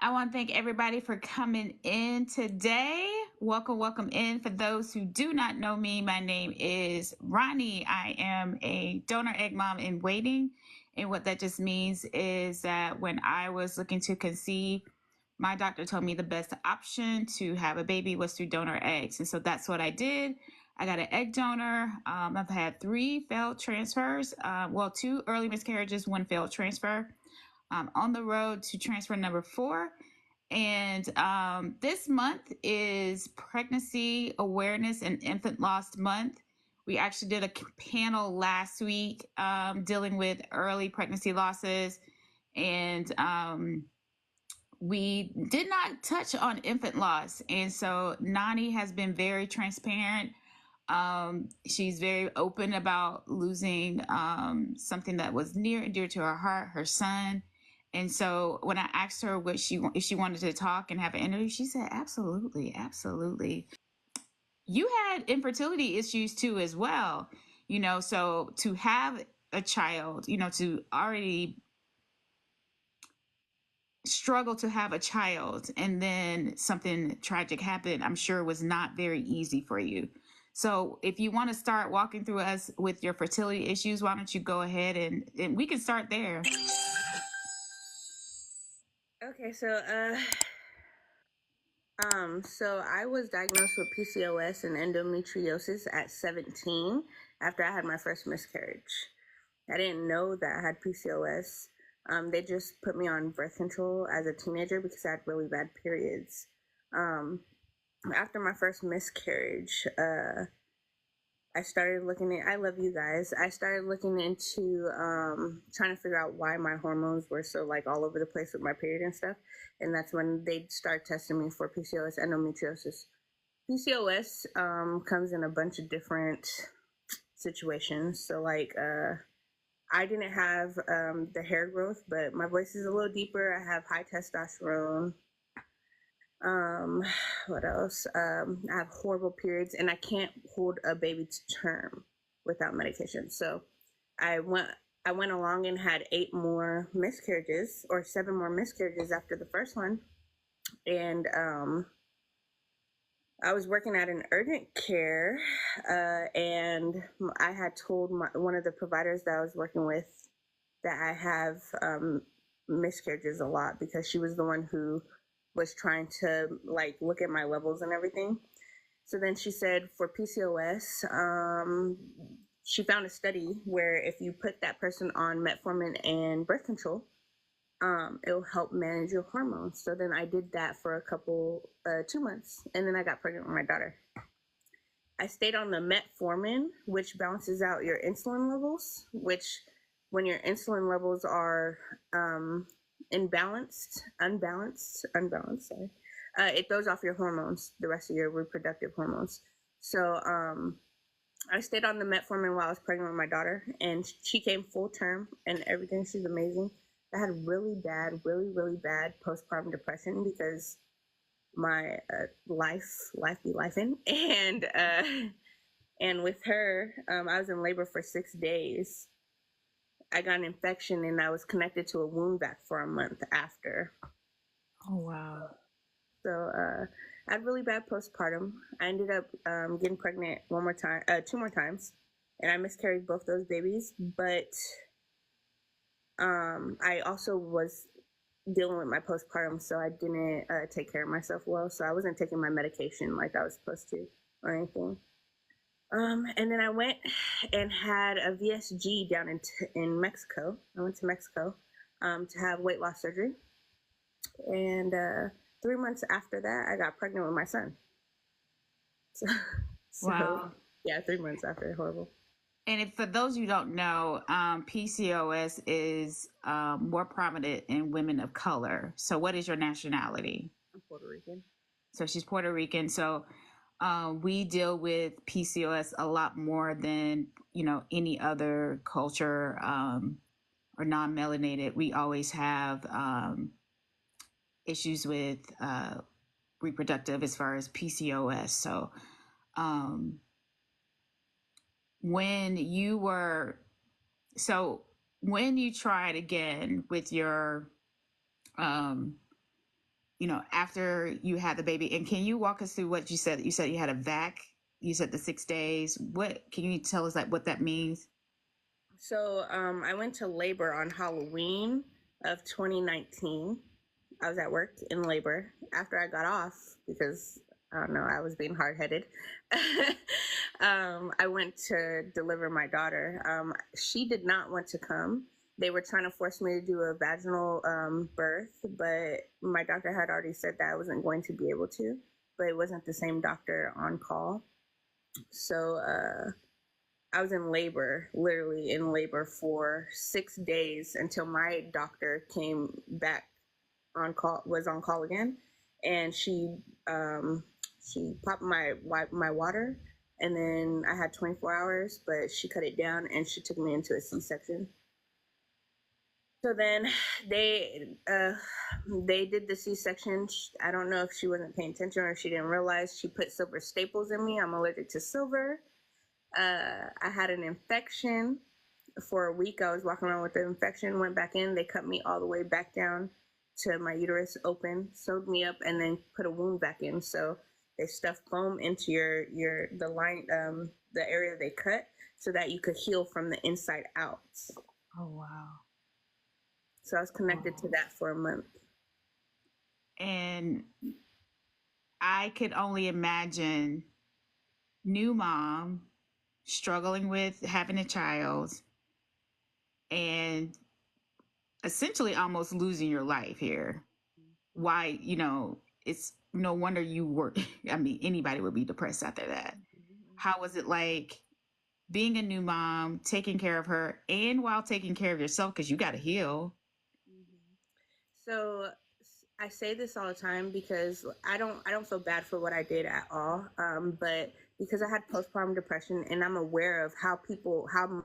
I want to thank everybody for coming in today. Welcome in. For those who do not know me, my name is Nanii. I am a donor egg mom in waiting. And what that just means is that when I was looking to conceive, my doctor told me the best option to have a baby was through donor eggs. And so that's what I did. I got an egg donor. I've had 3 failed transfers. 2 early miscarriages, 1 failed transfer. On the road to transfer number 4. And this month is Pregnancy Awareness and Infant Loss Month. We actually did a panel last week dealing with early pregnancy losses. And we did not touch on infant loss. And so Nanii has been very transparent. She's very open about losing something that was near and dear to her heart, her son. And so when I asked her if she wanted to talk and have an interview, she said, absolutely, absolutely. You had infertility issues too as well, so to have a child, to already struggle to have a child and then something tragic happened, I'm sure was not very easy for you. So if you want to start walking through us with your fertility issues, why don't you go ahead and we can start there. Okay, so I was diagnosed with PCOS and endometriosis at 17 after I had my first miscarriage. I didn't know that I had PCOS. They just put me on birth control as a teenager because I had really bad periods. After my first miscarriage, I started I love you guys. I started looking into trying to figure out why my hormones were so all over the place with my period and stuff. And that's when they start testing me for PCOS, endometriosis. PCOS comes in a bunch of different situations. So I didn't have the hair growth, but my voice is a little deeper. I have high testosterone. What else? I have horrible periods and I can't hold a baby to term without medication. So I went along and had 8 more miscarriages or 7 more miscarriages after the first one. And I was working at an urgent care and I had told one of the providers that I was working with that I have miscarriages a lot because she was the one who was trying to look at my levels and everything. So then she said for PCOS, she found a study where if you put that person on metformin and birth control, it'll help manage your hormones. So then I did that for a 2 months, and then I got pregnant with my daughter. I stayed on the metformin, which balances out your insulin levels, which when your insulin levels are unbalanced, sorry. It throws off your hormones, the rest of your reproductive hormones. So I stayed on the metformin while I was pregnant with my daughter, and she came full term and everything. She's amazing. I had really bad postpartum depression because my life be lifing, and with her, I was in labor for 6 days. I got an infection and I was connected to a wound vac for a month after. Oh, wow. So I had really bad postpartum. I ended up getting pregnant 2 more times, and I miscarried both those babies. But I also was dealing with my postpartum, so I didn't take care of myself well. So I wasn't taking my medication like I was supposed to or anything. And then I went and had a VSG down in Mexico. I went to Mexico to have weight loss surgery. And 3 months after that, I got pregnant with my son. So Wow. Yeah, 3 months after. Horrible. And if, for those who don't know, PCOS is more prominent in women of color. So what is your nationality? I'm Puerto Rican. So she's Puerto Rican. So we deal with PCOS a lot more than, any other culture or non-melanated. We always have issues with reproductive as far as PCOS. So when you tried again with your after you had the baby? And can you walk us through what you said? You said you had a vac. You said the 6 days. What can you tell us, like, what that means? So I went to labor on Halloween of 2019. I was at work in labor after I got off because I don't know, I was being hard headed. I went to deliver my daughter. She did not want to come. They were trying to force me to do a vaginal birth, but my doctor had already said that I wasn't going to be able to, but it wasn't the same doctor on call. So I was in labor, literally in labor for 6 days until my doctor came back on call, was on call again, and she popped my water, and then I had 24 hours, but she cut it down and she took me into a C-section. So then they did the C-section. I don't know if she wasn't paying attention or if she didn't realize. She put silver staples in me. I'm allergic to silver. I had an infection for a week. I was walking around with the infection, went back in. They cut me all the way back down to my uterus open, sewed me up, and then put a wound back in. So they stuffed foam into the line, the area they cut, so that you could heal from the inside out. Oh, wow. So I was connected to that for a month. And I could only imagine new mom struggling with having a child and essentially almost losing your life here. Why, it's no wonder you were, I mean, anybody would be depressed after that. How was it like being a new mom, taking care of her, and while taking care of yourself, because you got to heal? So I say this all the time because I don't feel bad for what I did at all. But because I had postpartum depression and I'm aware of how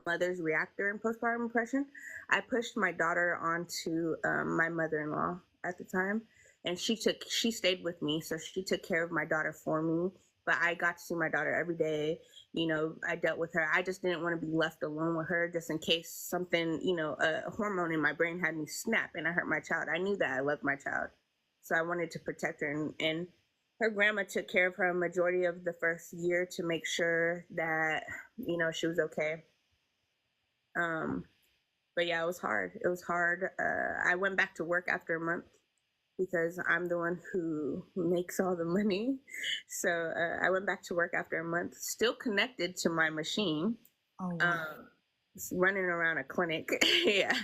mothers react during postpartum depression, I pushed my daughter onto my mother-in-law at the time, and she stayed with me, so she took care of my daughter for me. But I got to see my daughter every day. I dealt with her. I just didn't want to be left alone with her just in case something, a hormone in my brain had me snap and I hurt my child. I knew that I loved my child. So I wanted to protect her. And her grandma took care of her a majority of the first year to make sure that, she was okay. But yeah, it was hard. It was hard. I went back to work after a month because I'm the one who makes all the money. So I went back to work after a month, still connected to my machine, running around a clinic. Yeah.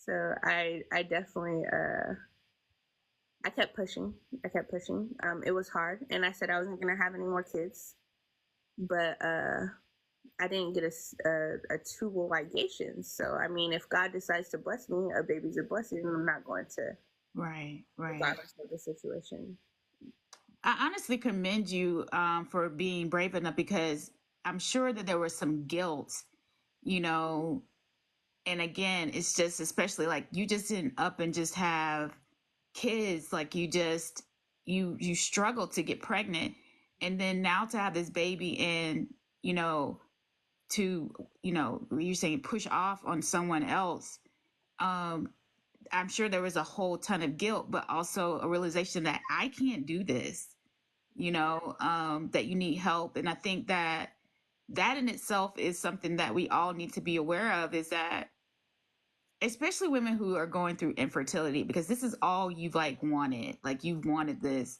So I definitely, I kept pushing. It was hard. And I said I wasn't going to have any more kids. But I didn't get a tubal ligation. So, I mean, if God decides to bless me, a baby's a blessing, I'm not going to. Right. Regardless of the situation. I honestly commend you for being brave enough, because I'm sure that there was some guilt, and again, it's just, especially like you just didn't up and just have kids, like you struggled to get pregnant, and then now to have this baby and to you're saying push off on someone else. I'm sure there was a whole ton of guilt, but also a realization that I can't do this, that you need help. And I think that in itself is something that we all need to be aware of, is that especially women who are going through infertility, because this is all you've wanted, like you've wanted this,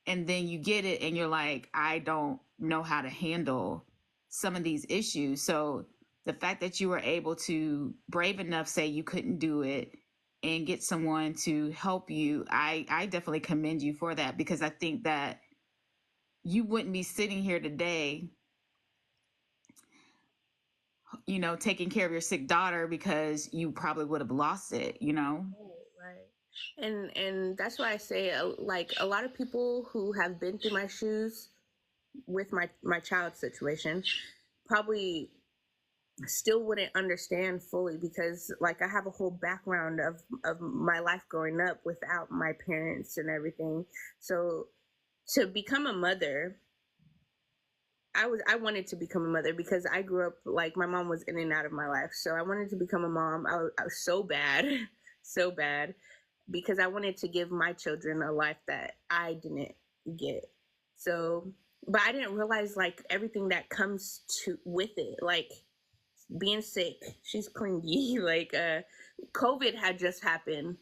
and then you get it and you're like, I don't know how to handle some of these issues. So the fact that you were able to brave enough say you couldn't do it and get someone to help you, I definitely commend you for that, because I think that you wouldn't be sitting here today, taking care of your sick daughter, because you probably would have lost it, Right. And that's why I say, like, a lot of people who have been through my shoes with my child situation probably still wouldn't understand fully, because like I have a whole background of my life growing up without my parents and everything. So to become a mother, I wanted to become a mother because I grew up, like, my mom was in and out of my life. So I wanted to become a mom. I was so bad, so bad. because I wanted to give my children a life that I didn't get. So, but I didn't realize like everything that comes to with it, like being sick. She's clingy. Like COVID had just happened,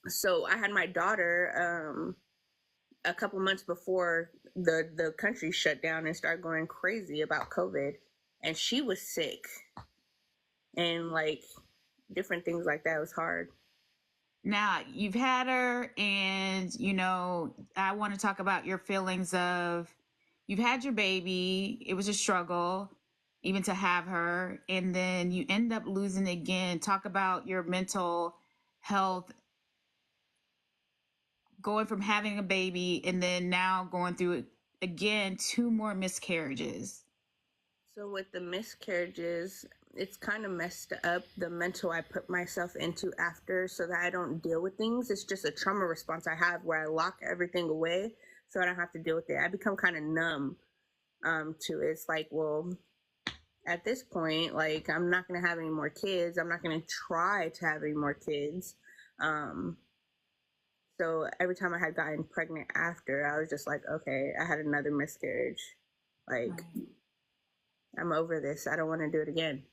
so I had my daughter a couple months before the country shut down and started going crazy about COVID, and she was sick, and like different things like that was hard. Now you've had her, and I want to talk about your feelings of you've had your baby. It was a struggle even to have her, and then you end up losing again. Talk about your mental health, going from having a baby and then now going through it again, 2 more miscarriages. So with the miscarriages, it's kind of messed up the mental I put myself into after, so that I don't deal with things. It's just a trauma response I have where I lock everything away so I don't have to deal with it. I become kind of numb to it. It's like, well, at this point, like I'm not going to have any more kids. I'm not going to try to have any more kids. So every time I had gotten pregnant after, I was just like, okay, I had another miscarriage. Like, I'm over this. I don't want to do it again.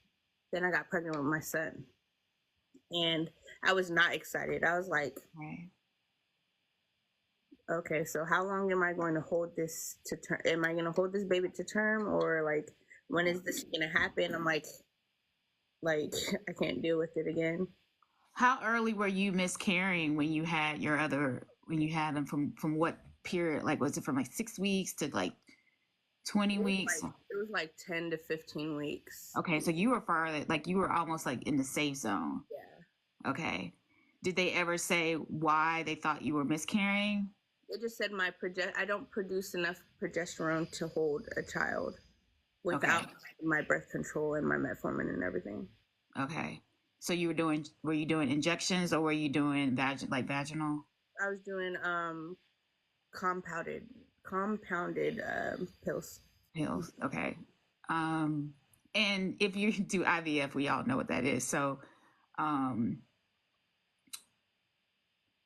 Then I got pregnant with my son. And I was not excited. I was like, okay, so how long am I going to hold this to term? Am I going to hold this baby to term? Or like, when is this going to happen? I'm like, I can't deal with it again. How early were you miscarrying when you had them from what period? Like, was it from like 6 weeks to like 20 weeks? It was like 10 to 15 weeks. Okay, so you were farther, like you were almost like in the safe zone. Yeah. Okay. Did they ever say why they thought you were miscarrying? They just said I don't produce enough progesterone to hold a child without my birth control and my metformin and everything. Okay. So were you doing injections or were you doing vaginal? I was doing compounded pills. Pills. Okay. And if you do IVF, we all know what that is. So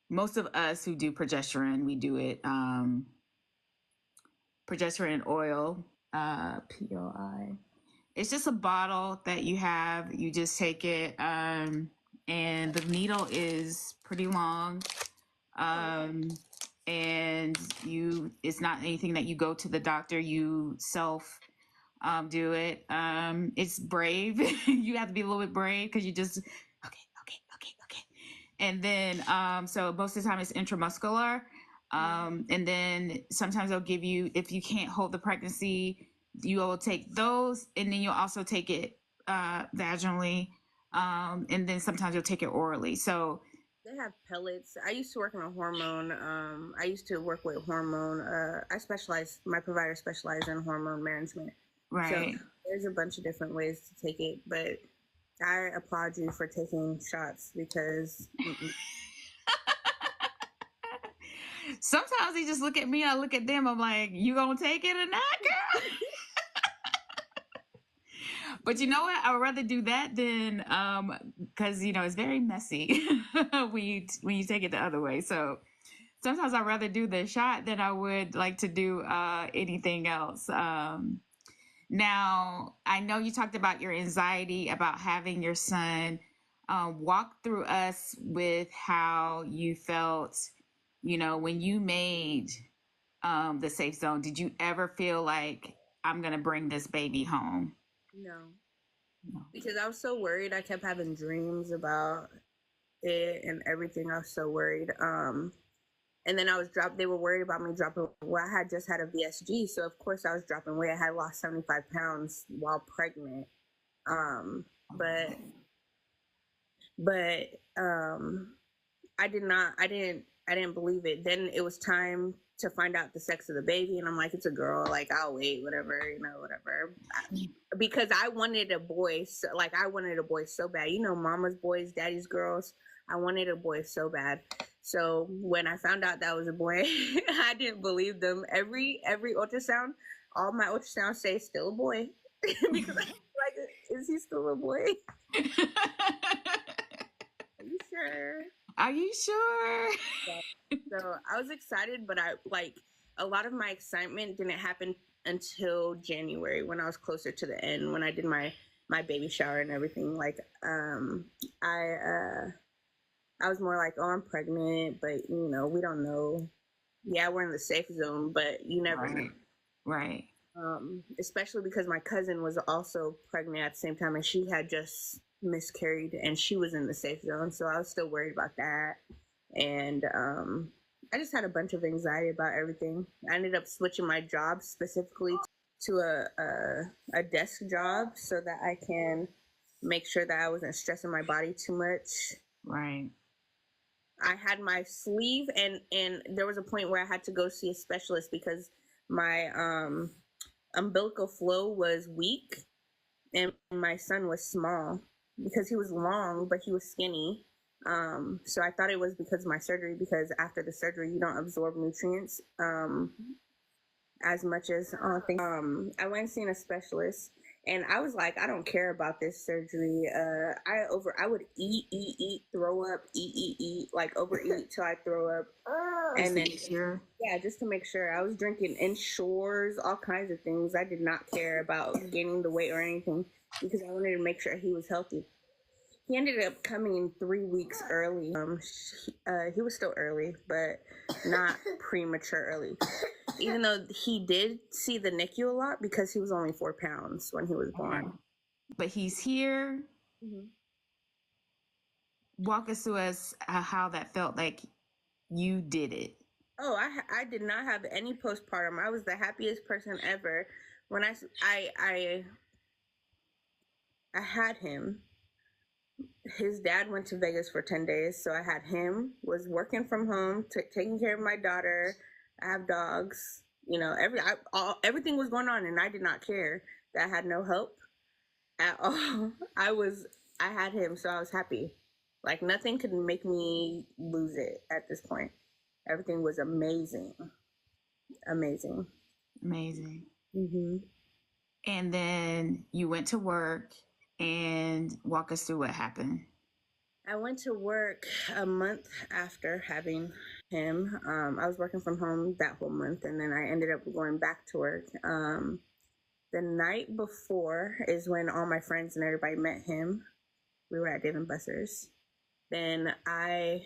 most of us who do progesterone, we do it progesterone oil, POI. It's just a bottle that you have. You just take it, and the needle is pretty long. And it's not anything that you go to the doctor. You self do it. It's brave. You have to be a little bit brave because you just okay. And then so most of the time it's intramuscular. And then sometimes they'll give you, if you can't hold the pregnancy, you will take those, and then you'll also take it vaginally, and then sometimes you'll take it orally. So they have pellets. I used to work in a hormone. I used to work with hormone. My provider specialized in hormone management. Right. So there's a bunch of different ways to take it, but I applaud you for taking shots because sometimes they just look at me, I look at them, I'm like, you gonna take it or not, girl? But you know what? I would rather do that than because it's very messy when you take it the other way. So sometimes I'd rather do the shot than I would like to do anything else. Now, I know you talked about your anxiety about having your son. Walk through us with how you felt, when you made the safe zone. Did you ever feel like I'm going to bring this baby home? No. Because I was so worried. I kept having dreams about it and everything. I was so worried. And then they were worried about me dropping. Well, I had just had a VSG, so of course I was dropping weight. I had lost 75 pounds while pregnant. But I didn't believe it. Then it was time to find out the sex of the baby, and I'm like, it's a girl. Like, I'll wait, whatever. Because I wanted a boy. So, I wanted a boy so bad. Mama's boys, daddy's girls. I wanted a boy so bad. So when I found out that was a boy, I didn't believe them. Every ultrasound, all my ultrasounds say still a boy. Because I'm like, is he still a boy? Are you sure? Are you sure? So I was excited, but I like a lot of my excitement didn't happen until January when I was closer to the end when I did my baby shower and everything. Like I I was more like, oh, I'm pregnant, but you know, we don't know. Yeah, we're in the safe zone, but you never know. Right. Especially because my cousin was also pregnant at the same time and she had just miscarried and she was in the safe zone. So I was still worried about that. And I just had a bunch of anxiety about everything. I ended up switching my job specifically to a desk job so that I can make sure that I wasn't stressing my body too much. Right. I had my sleeve and there was a point where I had to go see a specialist because my umbilical flow was weak and my son was small because he was long but he was skinny. So I thought it was because of my surgery, because after the surgery you don't absorb nutrients as much as I went and seen a specialist and I was like, I don't care about this surgery. I would eat, throw up, eat, like overeat till I throw up. And then Sure. yeah, just to make sure. I was drinking Ensures, all kinds of things. I did not care about gaining the weight or anything because I wanted to make sure he was healthy. He ended up coming in 3 weeks early. He was still early, but not premature early. Even though he did see the NICU a lot because he was only 4 pounds when he was born. But he's here. Mm-hmm. Walk us through how that felt like you did it. Oh, I did not have any postpartum. I was the happiest person ever. When I had him, his dad went to Vegas for 10 days. So I had him, was working from home, taking care of my daughter. I have dogs, you know, everything was going on and I did not care that I had no help at all. I had him, so I was happy. Like nothing could make me lose it at this point. Everything was amazing. Amazing. Mm-hmm. And then you went to work, and walk us through what happened. I went to work a month after having him. I was working from home that whole month, and then I ended up going back to work. The night before is when all my friends and everybody met him. We were at Dave & Buster's. Then I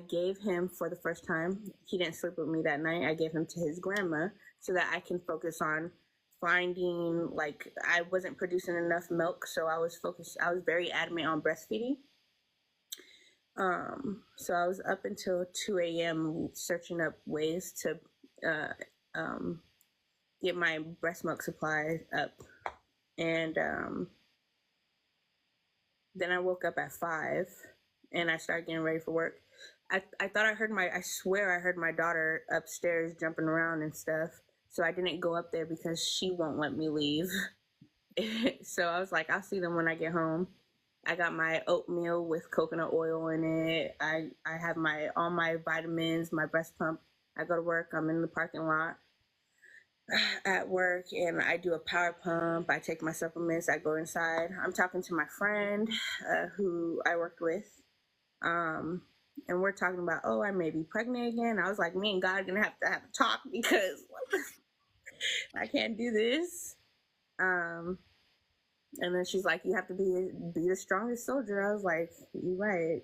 gave him, for the first time, he didn't sleep with me that night. I gave him to his grandma so that I can focus on finding, like, I wasn't producing enough milk, so I was very adamant on breastfeeding. So I was up until 2 a.m. searching up ways to get my breast milk supply up. And then I woke up at 5 and I started getting ready for work. I thought I swear I heard my daughter upstairs jumping around and stuff. So I didn't go up there because she won't let me leave. So I was like, I'll see them when I get home. I got my oatmeal with coconut oil in it. I have all my vitamins, my breast pump. I go to work. I'm in the parking lot at work and I do a power pump. I take my supplements. I go inside. I'm talking to my friend who I worked with. And we're talking about, oh, I may be pregnant again. I was like, me and God are going to have a talk because I can't do this. And then she's like, you have to be the strongest soldier. I was like, you're right.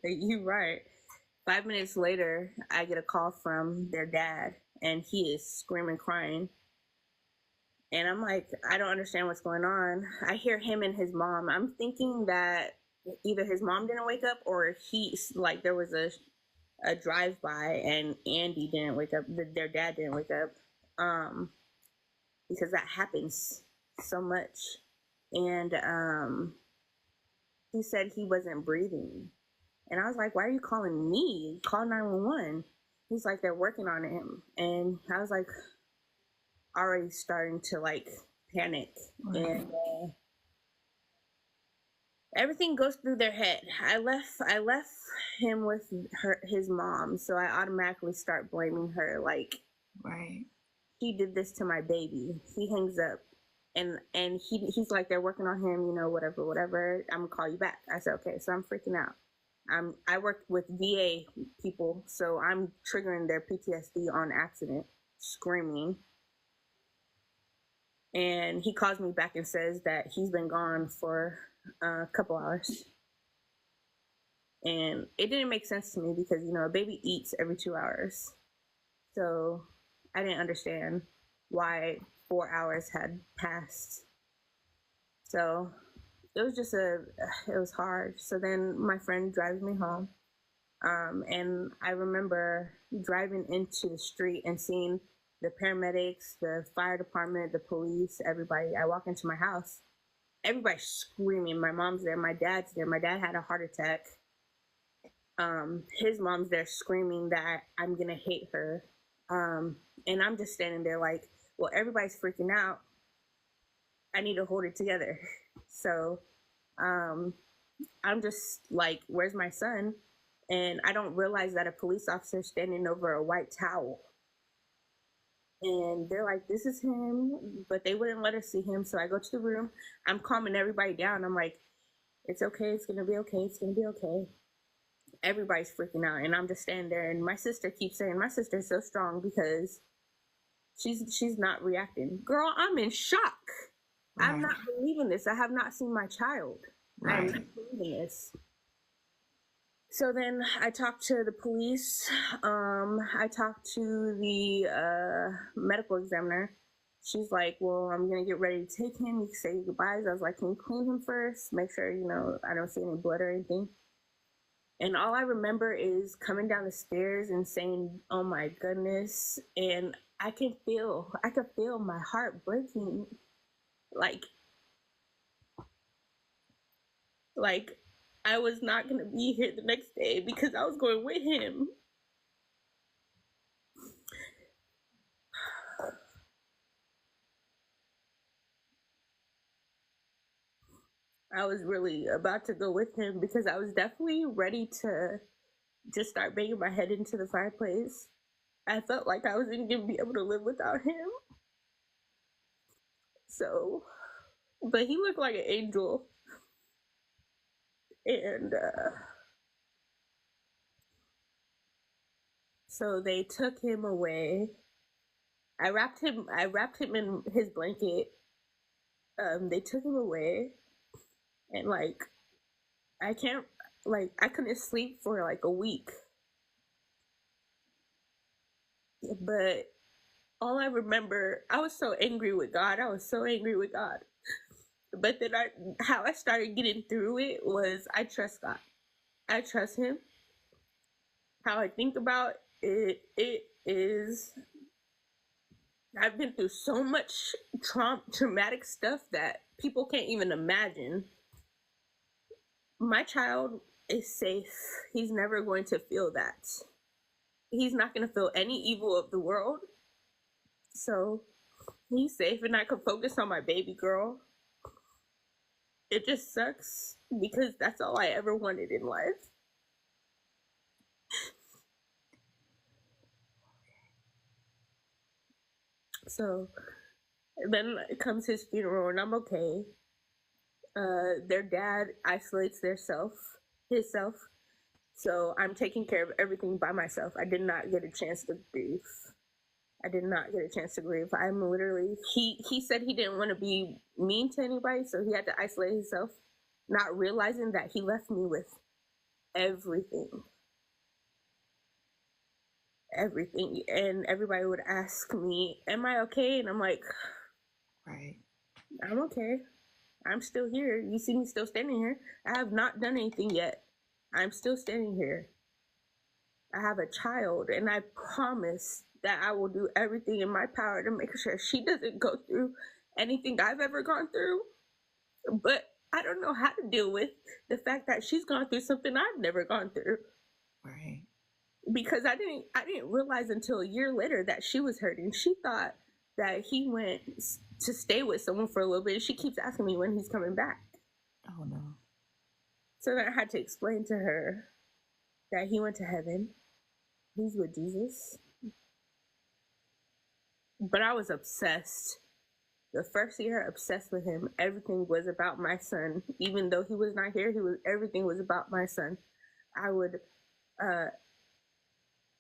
You're right. 5 minutes later, I get a call from their dad and he is screaming, crying. And I'm like, I don't understand what's going on. I hear him and his mom. I'm thinking that either his mom didn't wake up or there was a drive-by and Andy didn't wake up. Their dad didn't wake up. Because that happens so much. And he said he wasn't breathing. And I was like, why are you calling me? Call 911. He's like, they're working on him. And I was like, already starting to like panic. And everything goes through their head. I left him with his mom. So I automatically start blaming her. Like, right. He did this to my baby. He hangs up. and he's like, they're working on him, you know, whatever. I'm gonna call you back. I said, okay. So I'm freaking out. I work with VA people, so I'm triggering their PTSD on accident, screaming. And he calls me back and says that he's been gone for a couple hours. And it didn't make sense to me because, you know, a baby eats every 2 hours. So I didn't understand why 4 hours had passed. So it was just it was hard. So then my friend drives me home. And I remember driving into the street and seeing the paramedics, the fire department, the police, everybody. I walk into my house, everybody's screaming. My mom's there, my dad's there. My dad had a heart attack. His mom's there screaming that I'm gonna hate her. And I'm just standing there like, well, everybody's freaking out. I need to hold it together. So I'm just like, where's my son? And I don't realize that a police officer is standing over a white towel. And they're like, this is him, but they wouldn't let us see him. So I go to the room. I'm calming everybody down. I'm like, it's okay. It's going to be okay. It's going to be okay. Everybody's freaking out. And I'm just standing there. And my sister keeps saying, my sister's so strong because she's not reacting. Girl, I'm in shock. Right. I'm not believing this. I have not seen my child. Right. I'm not believing this. So then I talked to the police. I talked to the medical examiner. She's like, well, I'm going to get ready to take him. You can say goodbyes. I was like, can you clean him first? Make sure, you know, I don't see any blood or anything. And all I remember is coming down the stairs and saying, oh my goodness. And I could feel my heart breaking. Like I was not going to be here the next day because I was going with him. I was really about to go with him because I was definitely ready to just start banging my head into the fireplace. I felt like I wasn't going to be able to live without him. So, but he looked like an angel. And so they took him away. I wrapped him in his blanket. They took him away, and like I couldn't sleep for like a week. But all I remember, I was so angry with God. But then how I started getting through it was I trust God. I trust him. How I think about it is I've been through so much traumatic stuff that people can't even imagine. My child is safe. He's never going to feel that. He's not going to feel any evil of the world. So he's safe and I can focus on my baby girl. It just sucks because that's all I ever wanted in life. So then comes his funeral and I'm okay. Their dad isolates himself. So I'm taking care of everything by myself. I did not get a chance to grieve. I'm literally, he said he didn't want to be mean to anybody, so he had to isolate himself, not realizing that he left me with everything. And everybody would ask me, am I okay? And I'm like, right, I'm okay. I'm still here. You see me still standing here. I have not done anything yet. I'm still standing here. I have a child, and I promise that I will do everything in my power to make sure she doesn't go through anything I've ever gone through. But I don't know how to deal with the fact that she's gone through something I've never gone through. Right. Because I didn't realize until a year later that she was hurting. She thought that he went to stay with someone for a little bit. She keeps asking me when he's coming back. Oh no. So then I had to explain to her that he went to heaven. He's with Jesus. But I was obsessed. The first year, obsessed with him. Everything was about my son. Even though he was not here, everything was about my son. I would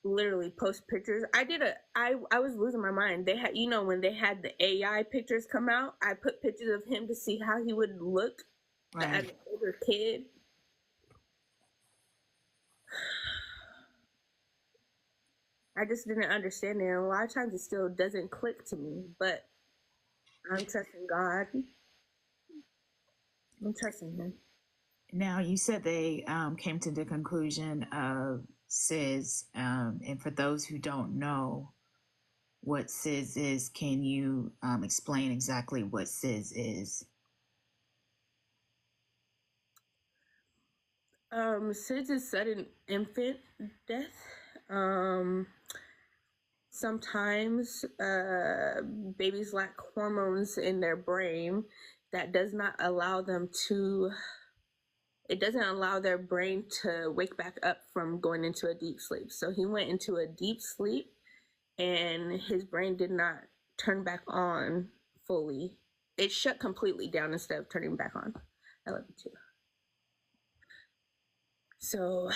literally post pictures. I was losing my mind. They had, when they had the AI pictures come out, I put pictures of him to see how he would look as an older kid. I just didn't understand it. And a lot of times it still doesn't click to me, but I'm trusting God. I'm trusting him. Now, you said they came to the conclusion of SIDS. And for those who don't know what SIDS is, can you explain exactly what SIDS is? SIDS is sudden infant death. Sometimes babies lack hormones in their brain that does not allow them to, it doesn't allow their brain to wake back up from going into a deep sleep. So he went into a deep sleep and his brain did not turn back on fully. It shut completely down instead of turning back on. I love you too. So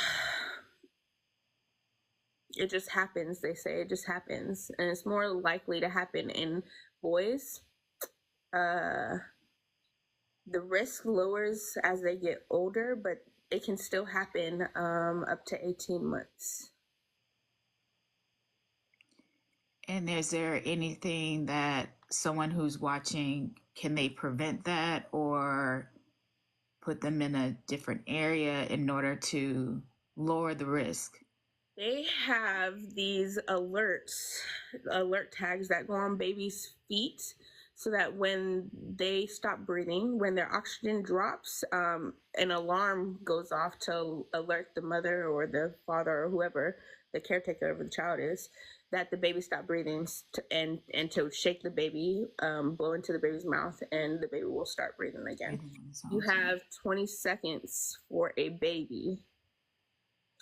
it just happens, they say. It just happens. And it's more likely to happen in boys. The risk lowers as they get older, but it can still happen up to 18 months. And is there anything that someone who's watching, can they prevent that or put them in a different area in order to lower the risk? They have these alert tags that go on babies' feet so that when they stop breathing, when their oxygen drops, an alarm goes off to alert the mother or the father or whoever the caretaker of the child is, that the baby stopped breathing, and to shake the baby, blow into the baby's mouth, and the baby will start breathing again. You have 20 seconds for a baby.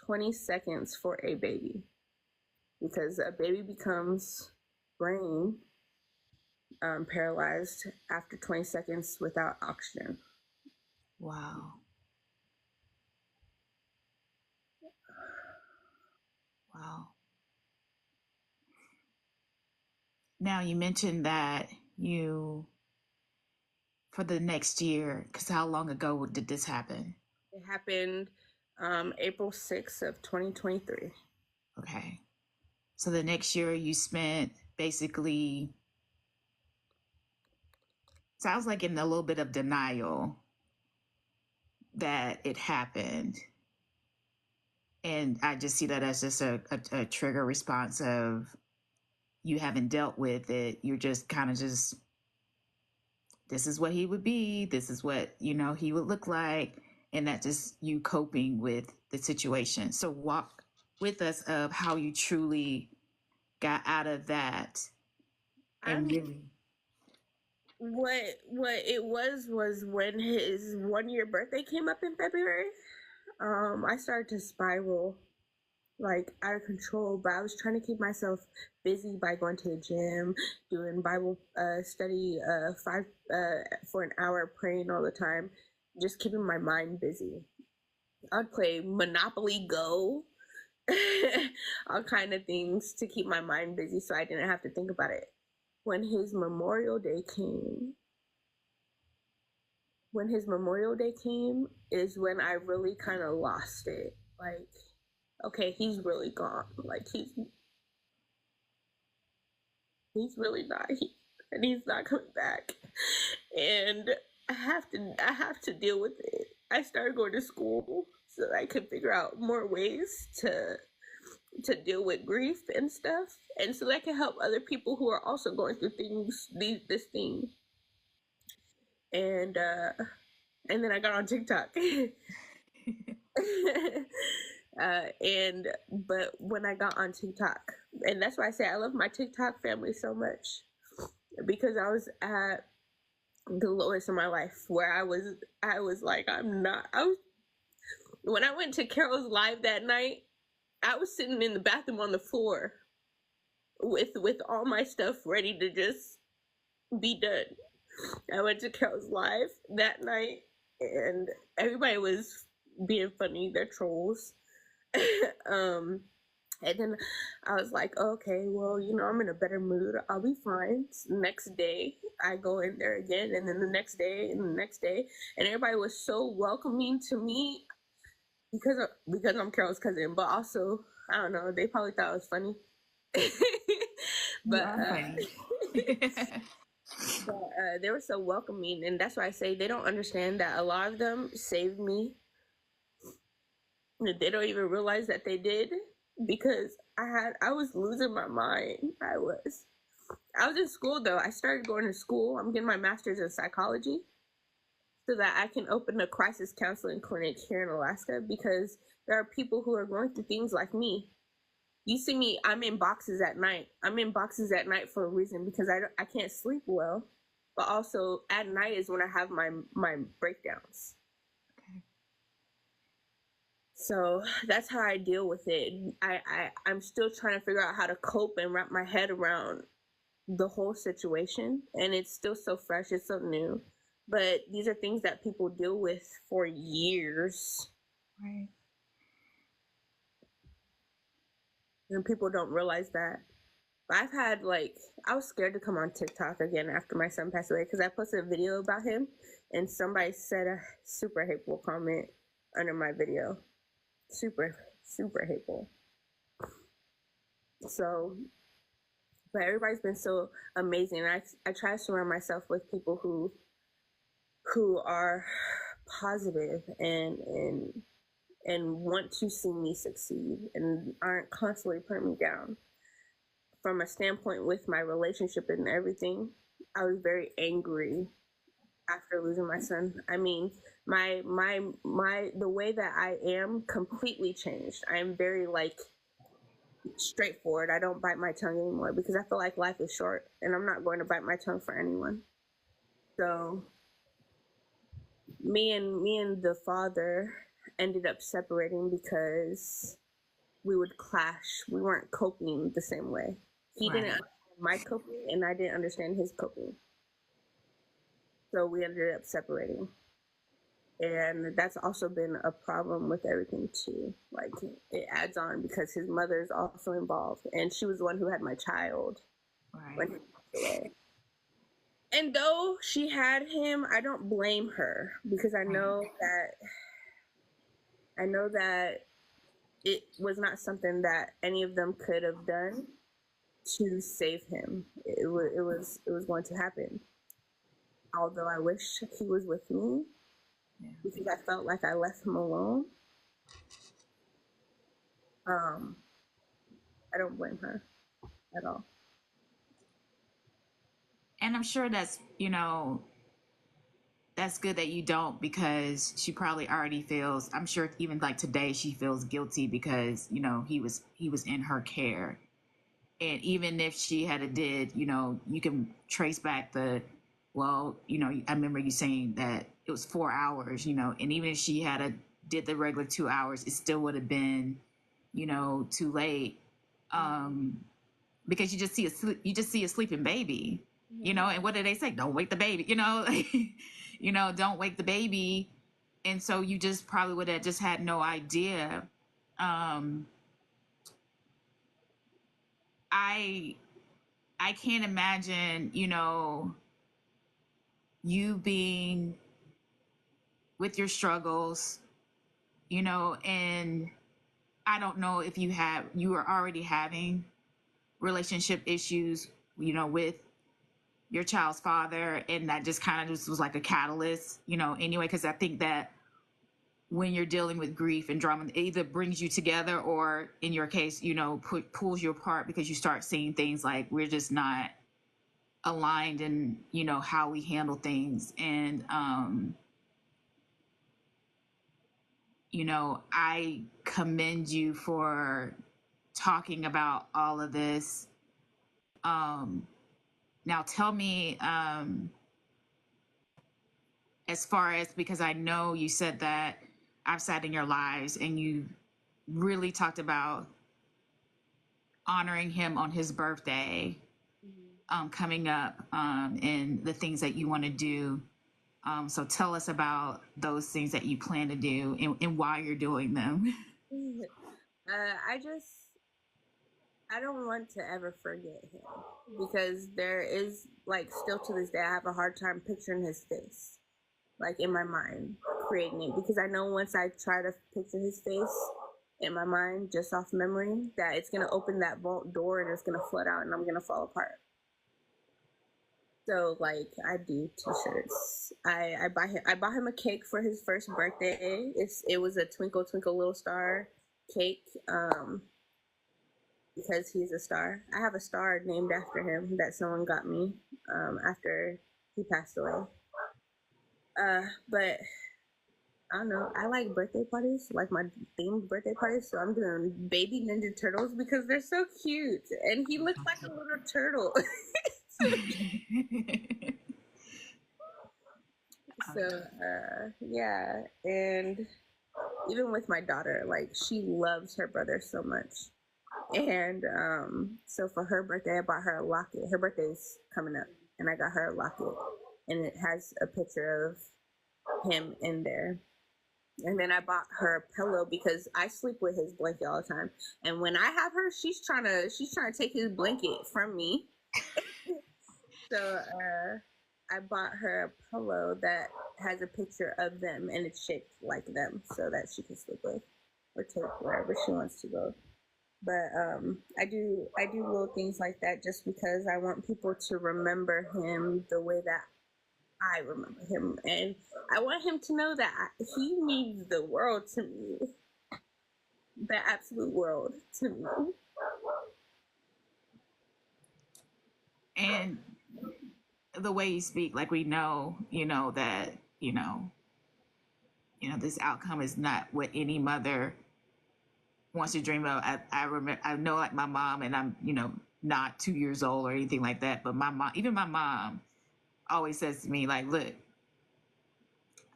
20 seconds for a baby, because a baby becomes brain paralyzed after 20 seconds without oxygen. Wow. Wow. Now, you mentioned that you, for the next year, because how long ago did this happen? It happened April 6th of 2023. Okay. So the next year you spent basically, sounds like in a little bit of denial that it happened. And I just see that as just a trigger response of you haven't dealt with it. You're just kind of just, this is what he would be. This is what, he would look like. And that's just you coping with the situation. So walk with us of how you truly got out of that. And really, what it was when his 1-year birthday came up in February, I started to spiral like out of control, but I was trying to keep myself busy by going to the gym, doing Bible study for an hour, praying all the time, just keeping my mind busy. I'd play Monopoly Go, all kind of things to keep my mind busy so I didn't have to think about it. When his Memorial Day came is when I really kind of lost it. Like, okay, he's really gone. Like, he's really not here, and he's not coming back. And I have to deal with it. I started going to school so that I could figure out more ways to deal with grief and stuff, and so that I can help other people who are also going through this thing. And then I got on TikTok. But when I got on TikTok, and that's why I say I love my TikTok family so much, because I was at the lowest of my life where I was like, when I went to Carol's live that night, I was sitting in the bathroom on the floor with all my stuff ready to just be done. I went to Carol's live that night, and everybody was being funny. They're trolls. And then I was like, okay, well, I'm in a better mood. I'll be fine. Next day, I go in there again, and then the next day, and the next day, and everybody was so welcoming to me because I'm Carol's cousin, but also I don't know, they probably thought it was funny. You are funny. But they were so welcoming, and that's why I say they don't understand that a lot of them saved me. They don't even realize that they did, because I was losing my mind. I was in school though. I started going to school. I'm getting my master's in psychology so that I can open a crisis counseling clinic here in Alaska, because there are people who are going through things like me. You see me, I'm in boxes at night. I'm in boxes at night for a reason, because I can't sleep well. But also at night is when I have my breakdowns. Okay. So that's how I deal with it. I'm still trying to figure out how to cope and wrap my head around the whole situation. And it's still so fresh, it's so new. But these are things that people deal with for years. Right. And people don't realize that. I've had, I was scared to come on TikTok again after my son passed away, because I posted a video about him and somebody said a super hateful comment under my video. Super, super hateful. So, but everybody's been so amazing. I try to surround myself with people who are positive and want to see me succeed and aren't constantly putting me down. From a standpoint with my relationship and everything, I was very angry after losing my son. I mean, my the way that I am completely changed. I am very straightforward. I don't bite my tongue anymore, because I feel like life is short and I'm not going to bite my tongue for anyone. So me and the father ended up separating because we would clash. We weren't coping the same way. He didn't understand my coping, and I didn't understand his coping. So we ended up separating. And that's also been a problem with everything too. It adds on, because his mother is also involved, and she was the one who had my child when he passed away. And though she had him, I don't blame her, because I know that it was not something that any of them could have done to save him. It was going to happen. Although I wish he was with me, because I felt like I left him alone. I don't blame her at all. And I'm sure that's good that you don't, because she probably already feels, I'm sure even today she feels guilty, because he was in her care. And even if she had did, you can trace back I remember you saying that it was 4 hours, and even if she did the regular 2 hours, it still would have been, too late. Because you just see a sleeping baby, and what did they say? Don't wake the baby, don't wake the baby. And so you just probably would have just had no idea. I can't imagine, you being with your struggles, and I don't know if you were already having relationship issues, with your child's father, and that just kind of just was like a catalyst, anyway, because I think that when you're dealing with grief and drama, it either brings you together, or in your case, pulls you apart, because you start seeing things like we're just not aligned in, how we handle things. And, I commend you for talking about all of this. Now tell me, as far as, because I know you said that I've sat in your lives and you really talked about honoring him on his birthday. coming up, and the things that you want to do. So tell us about those things that you plan to do and why you're doing them. I don't want to ever forget him because there is like still to this day I have a hard time picturing his face, like in my mind, creating it, because I know once I try to picture his face in my mind just off memory that it's gonna open that vault door and it's gonna flood out and I'm gonna fall apart. So like I do t-shirts. I bought him a cake for his first birthday. It was a Twinkle Twinkle Little Star cake. Because he's a star. I have a star named after him that someone got me after he passed away. But I don't know. I like birthday parties, like my themed birthday parties. So I'm doing baby Ninja Turtles because they're so cute, and he looks like a little turtle. So yeah, and even with my daughter, like she loves her brother so much. And so for her birthday, I bought her a locket. Her birthday's coming up, and I got her a locket, and it has a picture of him in there. And then I bought her a pillow because I sleep with his blanket all the time. And when I have her, she's trying to take his blanket from me. So I bought her a pillow that has a picture of them, and it's shaped like them, so that she can sleep with or take wherever she wants to go. But I do little things like that just because I want people to remember him the way that I remember him, and I want him to know that he means the world to me, the absolute world to me. And the way you speak, like we know, that this outcome is not what any mother wants to dream of. I remember, I know, like my mom, and I'm not 2 years old or anything like that, but my mom always says to me, like, look,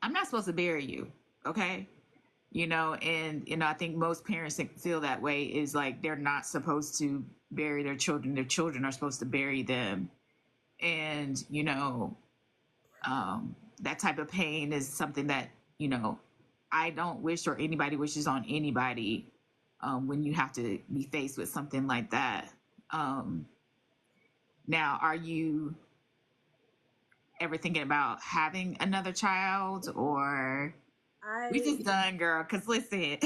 I'm not supposed to bury you, okay? And I think most parents feel that way, is like they're not supposed to bury their children are supposed to bury them. And that type of pain is something that I don't wish, or anybody wishes on anybody, when you have to be faced with something like that. Now, are you ever thinking about having another child, or we just done, girl? Because listen,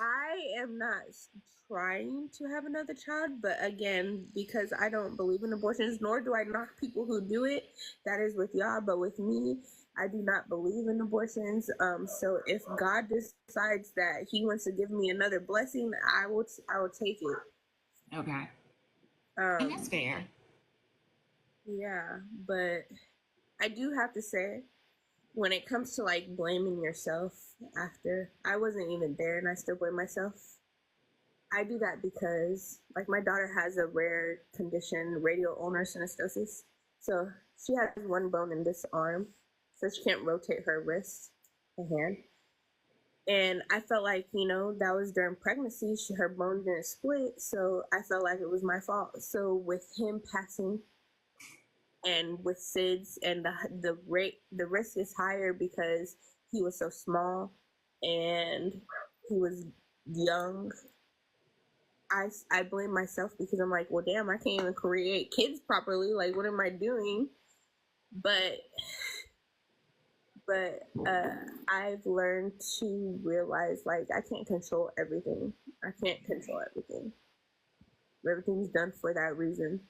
I am not trying to have another child, but again, because I don't believe in abortions, nor do I knock people who do it. That is with y'all, but with me, I do not believe in abortions. So if God decides that He wants to give me another blessing, I will take it. Okay. And that's fair. Yeah, but I do have to say, when it comes to like blaming yourself after, I wasn't even there and I still blame myself. I do that because like my daughter has a rare condition, radial ulnar synostosis. So she has one bone in this arm, so she can't rotate her wrist, her hand. And I felt like, that was during pregnancy, her bone didn't split, so I felt like it was my fault. So with him passing, and with SIDS, and the risk is higher because he was so small and he was young. I blame myself because I'm like, well, damn, I can't even create kids properly. Like, what am I doing? But I've learned to realize, like, I can't control everything. Everything's done for that reason.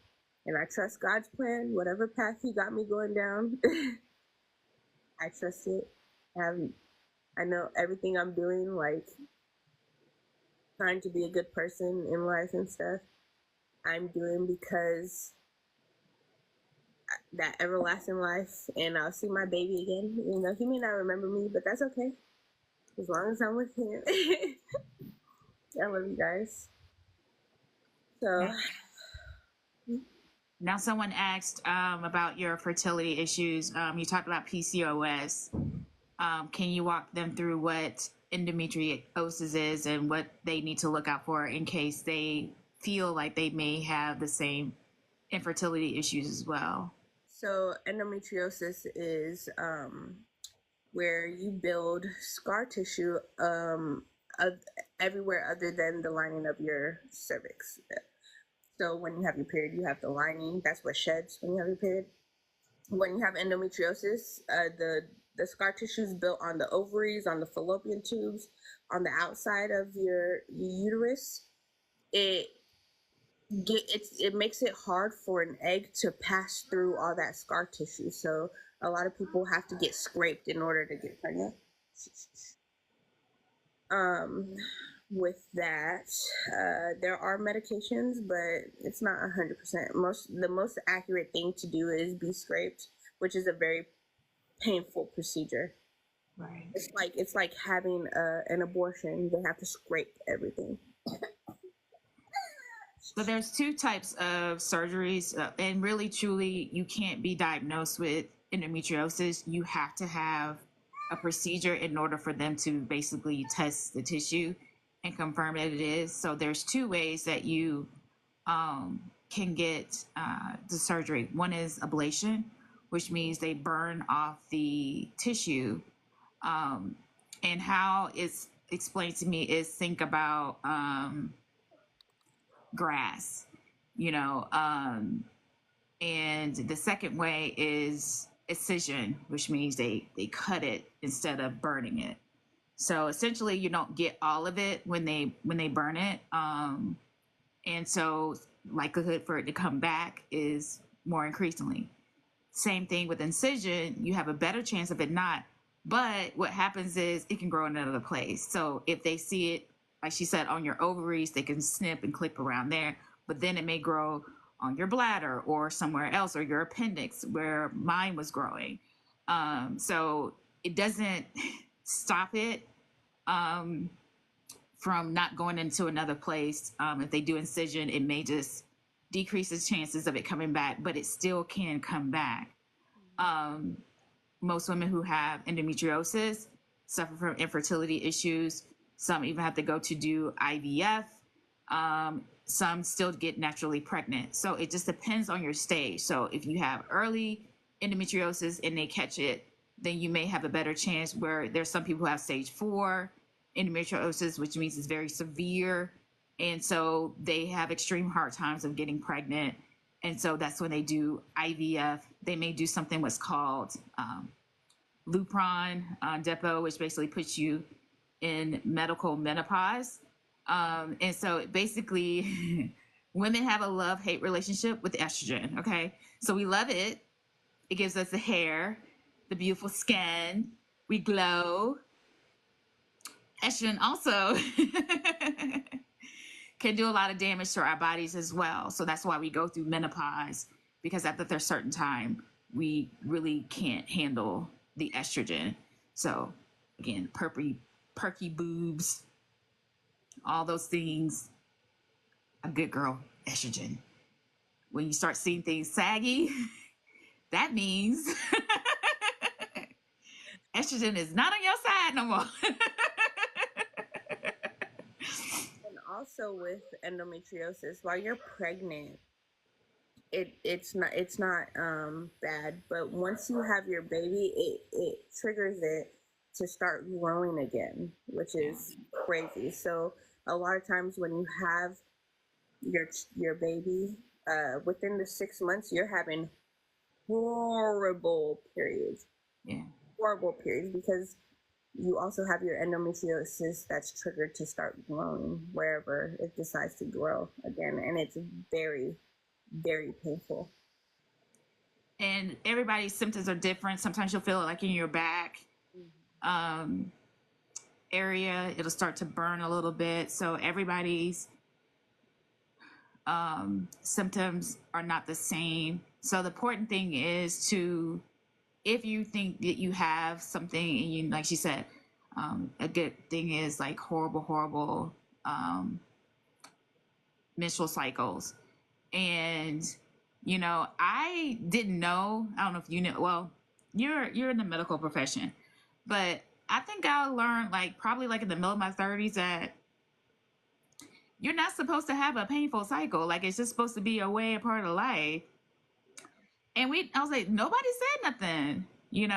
And I trust God's plan, whatever path He got me going down. I trust it. I know everything I'm doing, like trying to be a good person in life and stuff, I'm doing because that everlasting life, and I'll see my baby again. He may not remember me, but that's okay. As long as I'm with him. I love you guys. So... Now, someone asked about your fertility issues. You talked about PCOS. Can you walk them through what endometriosis is and what they need to look out for in case they feel like they may have the same infertility issues as well. So endometriosis is where you build scar tissue of everywhere other than the lining of your cervix. So when you have your period, you have the lining. That's what sheds when you have your period. When you have endometriosis, the scar tissue is built on the ovaries, on the fallopian tubes, on the outside of your uterus. It makes it hard for an egg to pass through all that scar tissue. So a lot of people have to get scraped in order to get pregnant. With that, there are medications, but it's not 100%. The most accurate thing to do is be scraped, which is a very painful procedure. Right. It's like having an abortion. They have to scrape everything. So there's two types of surgeries, and really, truly, you can't be diagnosed with endometriosis. You have to have a procedure in order for them to basically test the tissue and confirm that it is. So there's two ways that you can get the surgery. One is ablation, which means they burn off the tissue. And how it's explained to me is think about grass, and the second way is excision, which means they cut it instead of burning it. So essentially you don't get all of it when they burn it, and so likelihood for it to come back is more increasingly. Same thing with incision, you have a better chance of it not, but what happens is it can grow in another place. So if they see it, like she said, on your ovaries, they can snip and clip around there, but then it may grow on your bladder or somewhere else, or your appendix where mine was growing. So it doesn't stop it from not going into another place. If they do incision, it may just decrease the chances of it coming back, but it still can come back. Most women who have endometriosis suffer from infertility issues. Some even have to go to do IVF. Some still get naturally pregnant. So it just depends on your stage. So if you have early endometriosis and they catch it, then you may have a better chance, where there's some people who have stage 4 endometriosis, which means it's very severe. And so they have extreme hard times of getting pregnant. And so that's when they do IVF. They may do something what's called Lupron depot, which basically puts you in medical menopause. And so basically, women have a love-hate relationship with estrogen, okay? So we love it. It gives us the hair, the beautiful skin, we glow. Estrogen also can do a lot of damage to our bodies as well. So that's why we go through menopause, because after a certain time, we really can't handle the estrogen. So again, perky boobs, all those things. A good girl, estrogen. When you start seeing things saggy, that means estrogen is not on your side no more. And also with endometriosis, while you're pregnant, it's not bad, but once you have your baby, it triggers it to start growing again, which is crazy. So a lot of times when you have your baby, within the 6 months, you're having horrible periods. Yeah. Horrible periods, because you also have your endometriosis that's triggered to start growing wherever it decides to grow again. And it's very, very painful. And everybody's symptoms are different. Sometimes you'll feel it like in your back area. It'll start to burn a little bit. So everybody's symptoms are not the same. So the important thing is to, if you think that you have something, and you, like she said, a good thing is like horrible menstrual cycles. And I didn't know. I don't know if you know. Well, you're in the medical profession, but I think I learned probably in the middle of my 30s that you're not supposed to have a painful cycle. Like, it's just supposed to be a way, a part of life. And I was like, nobody said nothing, And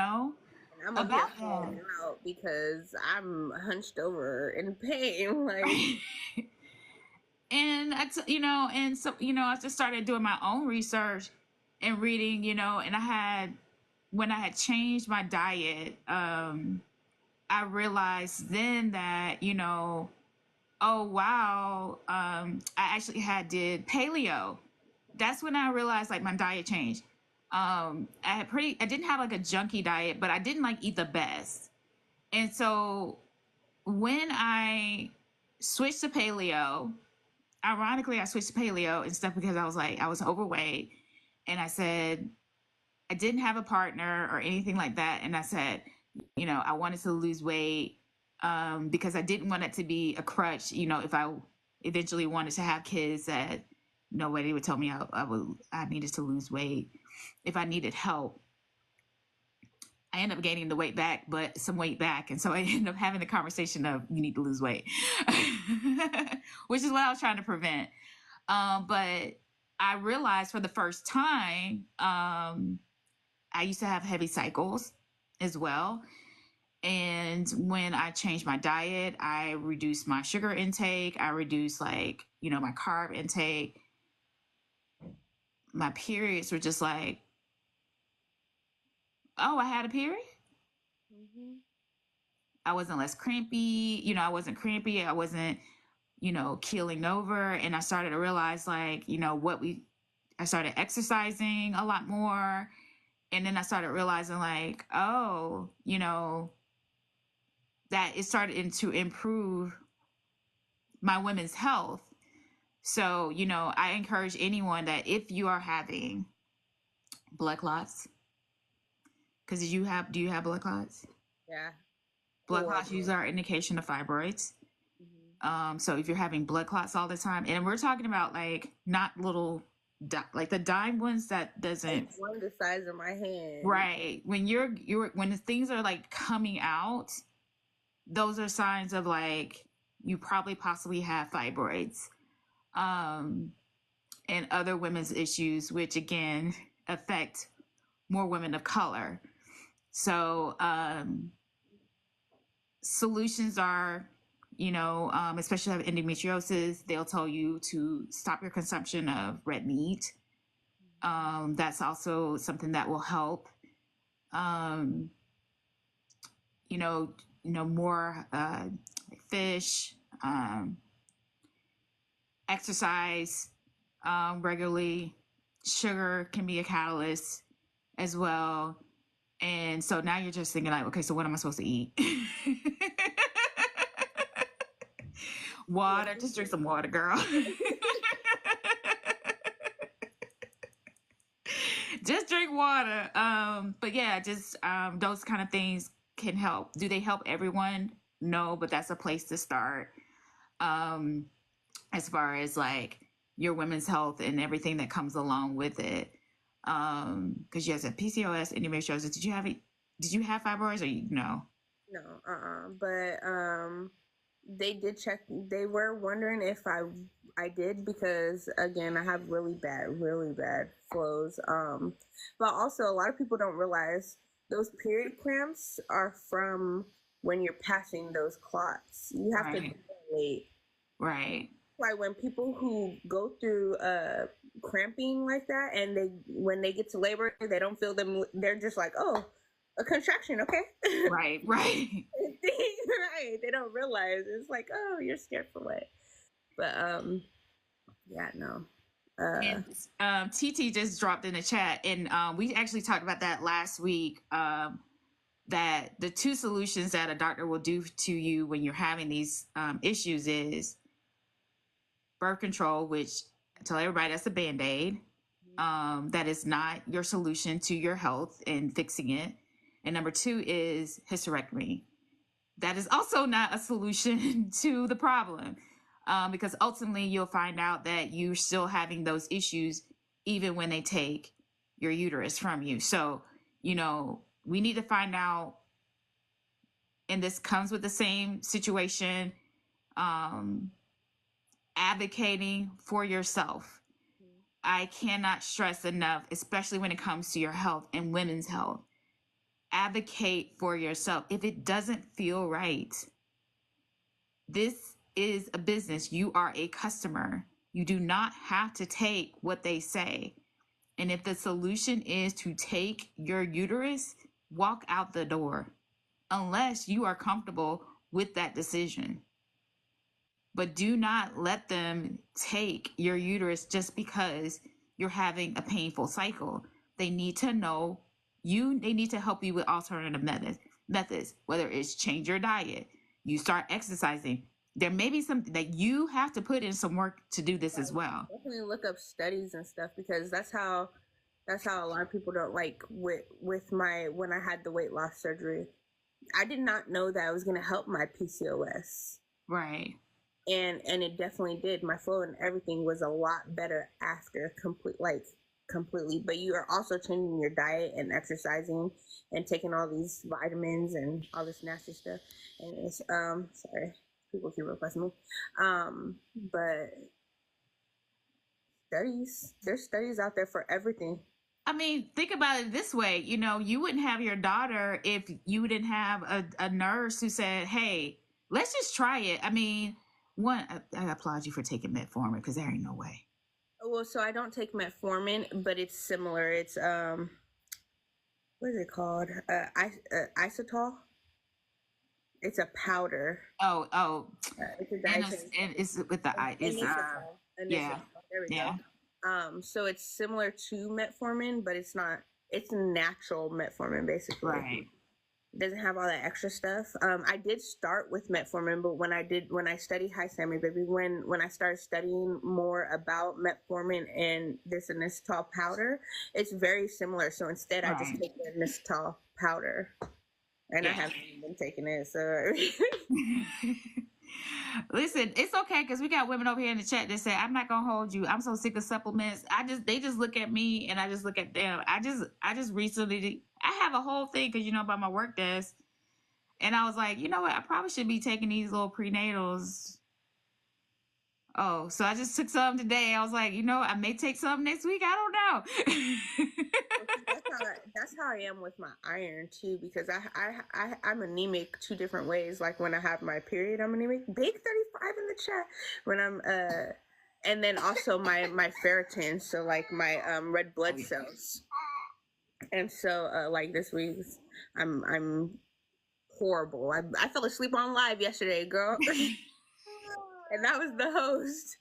I'm over here about falling out because I'm hunched over in pain. Like, and and so, I just started doing my own research and reading, and when I had changed my diet, I realized then that, oh wow, I actually did paleo. That's when I realized like my diet changed. I didn't have like a junky diet, but I didn't like eat the best. And so when I switched to paleo, ironically, I switched to paleo and stuff because I was overweight, and I said I didn't have a partner or anything like that, and I said, I wanted to lose weight because I didn't want it to be a crutch. If I eventually wanted to have kids, that nobody would tell me I needed to lose weight. If I needed help, I ended up gaining the weight back, but some weight back. And so I ended up having the conversation of you need to lose weight, which is what I was trying to prevent. But I realized for the first time, I used to have heavy cycles as well. And when I changed my diet, I reduced my sugar intake. I reduced my carb intake. My periods were just like, oh, I had a period. mm-hmm. I wasn't less crampy. I wasn't crampy. I wasn't, keeling over. And I started to realize I started exercising a lot more. And then I started realizing oh, that it started to improve my women's health. So, I encourage anyone that if you are having blood clots, because do you have blood clots? Yeah. Blood clots usually are indication of fibroids. Mm-hmm. So if you're having blood clots all the time, and we're talking about not little, like the dime ones that doesn't. It's one the size of my hand. Right. When when the things are coming out, those are signs of you probably possibly have fibroids, and other women's issues, which again affect more women of color. So solutions are, especially have endometriosis, they'll tell you to stop your consumption of red meat. That's also something that will help. More fish, exercise regularly. Sugar can be a catalyst as well. And so now you're just thinking okay, so what am I supposed to eat? Water, just drink some water, girl. Just drink water. But yeah, just those kind of things can help. Do they help everyone? No, but that's a place to start. As far as your women's health and everything that comes along with it. Because you have PCOS, endometriosis. Did you have fibroids or no? No, but they did check. They were wondering if I did, because again, I have really bad flows. But also a lot of people don't realize those period cramps are from when you're passing those clots. You have to wait. Right. Like when people who go through cramping like that, and when they get to labor, they don't feel them. They're just like, oh, a contraction, okay? Right. Right. They don't realize it's like, oh, you're scared for what? But yeah, no. And TT just dropped in the chat, and we actually talked about that last week. That the two solutions that a doctor will do to you when you're having these issues is birth control, which I tell everybody that's a Band-Aid. That is not your solution to your health and fixing it. And number two is hysterectomy. That is also not a solution to the problem, because ultimately you'll find out that you're still having those issues even when they take your uterus from you. So, we need to find out, and this comes with the same situation, advocating for yourself. I cannot stress enough, especially when it comes to your health and women's health. Advocate for yourself. If it doesn't feel right, this is a business. You are a customer. You do not have to take what they say. And if the solution is to take your uterus, walk out the door unless you are comfortable with that decision. But do not let them take your uterus just because you're having a painful cycle. They need to know they need to help you with alternative methods, whether it's change your diet, you start exercising. There may be something that you have to put in some work to do this as well. Definitely look up studies and stuff, because that's how a lot of people don't, like with my, when I had the weight loss surgery, I did not know that I was going to help my PCOS. Right. And it definitely did. My flow and everything was a lot better after completely. But you are also changing your diet and exercising and taking all these vitamins and all this nasty stuff. And it's sorry, people keep requesting me. But there's studies out there for everything. I mean, think about it this way. You know, you wouldn't have your daughter if you didn't have a nurse who said, hey, let's just try it. I mean, I applaud you for taking metformin, because there ain't no way. Well, so I don't take metformin, but it's similar. It's what is it called? Isotol. It's a powder. Oh. It's a dietary. And it's with the yeah. There we go. So it's similar to metformin, but it's not. It's natural metformin, basically. Right. It doesn't have all that extra stuff. I did start with metformin, but when I studied, hi Sammy baby, when I started studying more about metformin and this inositol powder, it's very similar. So instead, I just take the inositol powder, and I haven't been taking it. So listen, it's okay, because we got women over here in the chat that say, I'm not gonna hold you. I'm so sick of supplements. They just look at me and I just look at them. I just recently, I have a whole thing, because by my work desk, and I was like, you know what, I probably should be taking these little prenatals. Oh, so I just took some today. I was like, I may take some next week. I don't know. That's how I am with my iron too, because I'm anemic 2 different ways. Like when I have my period, I'm anemic. Big 35 in the chat. When I'm and then also my ferritin, so like my red blood cells. And so like this week, I'm horrible. I fell asleep on live yesterday, girl. And that was the host.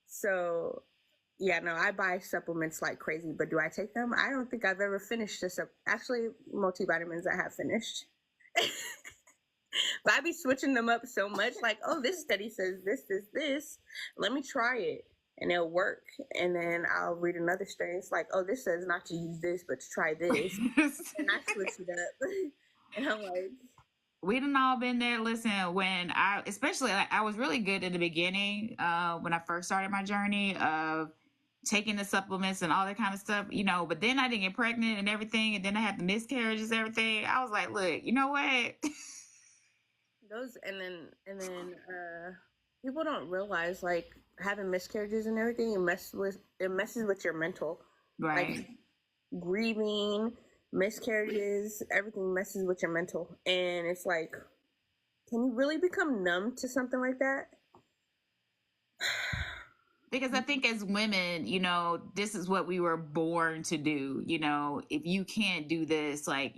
So yeah, no, I buy supplements like crazy, but do I take them? I don't think I've ever finished actually, multivitamins I have finished. But I be switching them up so much, like, oh, this study says this. Let me try it, and it'll work. And then I'll read another study. It's like, oh, this says not to use this, but to try this. And I switch it up. And I'm like, we done all been there. Listen, when I was really good in the beginning, when I first started my journey of taking the supplements and all that kind of stuff, but then I didn't get pregnant and everything. And then I had the miscarriages, everything. I was like, look, you know what? And then people don't realize, like, having miscarriages and everything, it messes with your mental. Right. Like, grieving, miscarriages, everything messes with your mental. And it's like, can you really become numb to something like that? Because I think as women, this is what we were born to do. If you can't do this, like,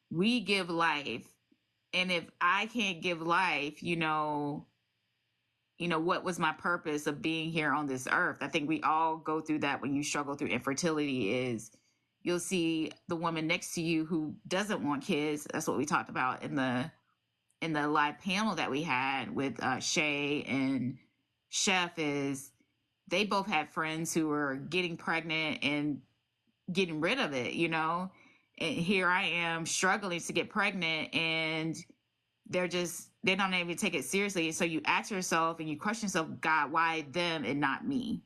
we give life. And if I can't give life, what was my purpose of being here on this earth? I think we all go through that when you struggle through infertility. Is you'll see the woman next to you who doesn't want kids. That's what we talked about in the live panel that we had with Shay and Chef. Is they both had friends who were getting pregnant and getting rid of it, and here I am struggling to get pregnant, and they don't even take it seriously. So you ask yourself and you question yourself, God, why them and not me?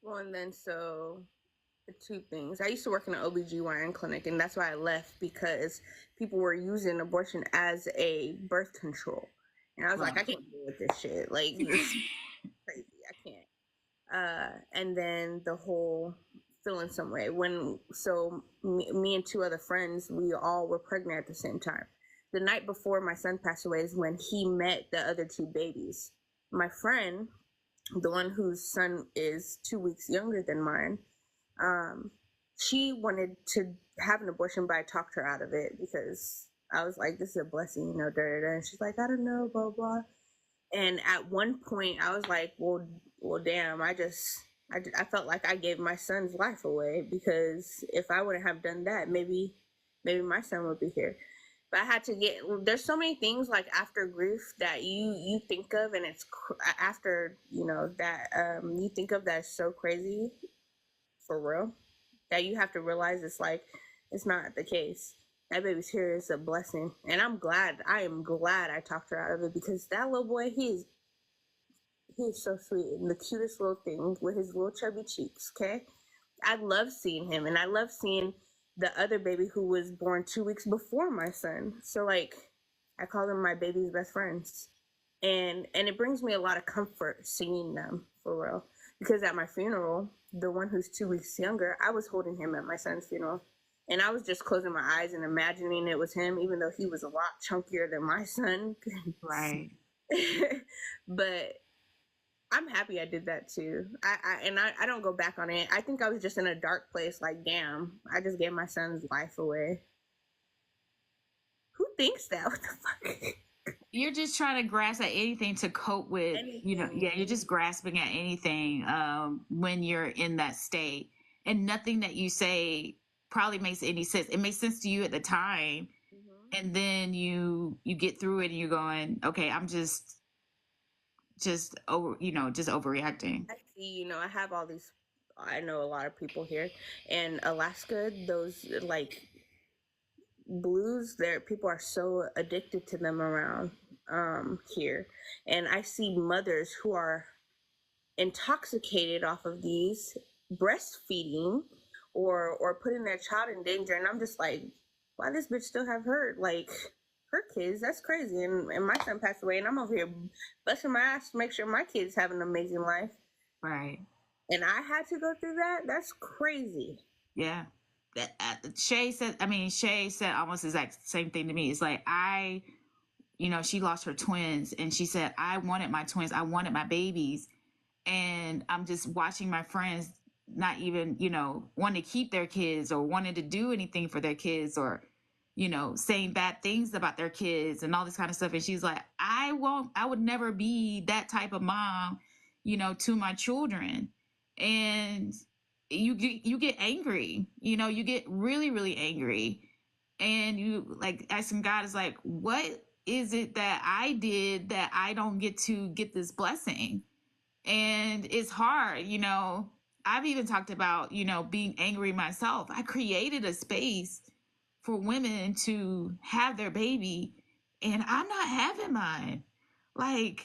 Well, and then so the 2 things. I used to work in an OBGYN clinic, and that's why I left, because people were using abortion as a birth control. And I was like, I can't do with this shit. Like, this is crazy. I can't. And then the whole feeling some way me and two other friends, we all were pregnant at the same time. The night before my son passed away is when he met the other two babies. My friend, the one whose son is 2 weeks younger than mine, she wanted to have an abortion, but I talked her out of it because I was like, this is a blessing, da, da, da. And she's like, I don't know, blah, blah. And at one point I was like, well, damn, I felt like I gave my son's life away, because if I wouldn't have done that, maybe my son would be here. But I had to there's so many things like after grief that you think of, and it's after, that you think of that's so crazy for real, that you have to realize it's not the case. That baby's here is a blessing. And I am glad I talked her out of it, because that little boy, he is so sweet and the cutest little thing with his little chubby cheeks, okay? I love seeing him, and I love seeing the other baby who was born 2 weeks before my son. So I call them my baby's best friends. And it brings me a lot of comfort seeing them, for real. Because at my funeral, the one who's 2 weeks younger, I was holding him at my son's funeral. And I was just closing my eyes and imagining it was him, even though he was a lot chunkier than my son. Right. But I'm happy I did that too. I don't go back on it. I think I was just in a dark place, like, damn, I just gave my son's life away. Who thinks that? What the fuck? You're just trying to grasp at anything to cope with, Anything. you're just grasping at anything when you're in that state. And nothing that you say probably makes any sense. It makes sense to you at the time. Mm-hmm. And then you get through it and you're going, okay, I'm just overreacting. I see, I have all these, I know a lot of people here in Alaska, those blues, there people are so addicted to them around here. And I see mothers who are intoxicated off of these, breastfeeding or putting their child in danger. And I'm just like, why this bitch still have her kids? That's crazy. And my son passed away, and I'm over here busting my ass to make sure my kids have an amazing life. Right. And I had to go through that. That's crazy. Yeah. Shay said almost the exact same thing to me. It's like, she lost her twins, and she said, I wanted my twins. I wanted my babies. And I'm just watching my friends not even, want to keep their kids or wanting to do anything for their kids, or, saying bad things about their kids and all this kind of stuff. And she's like, I would never be that type of mom, to my children. And you get angry, you get really, really angry. And you asking God, is like, what is it that I did that I don't get to get this blessing? And it's hard, I've even talked about, being angry myself. I created a space for women to have their baby, and I'm not having mine. They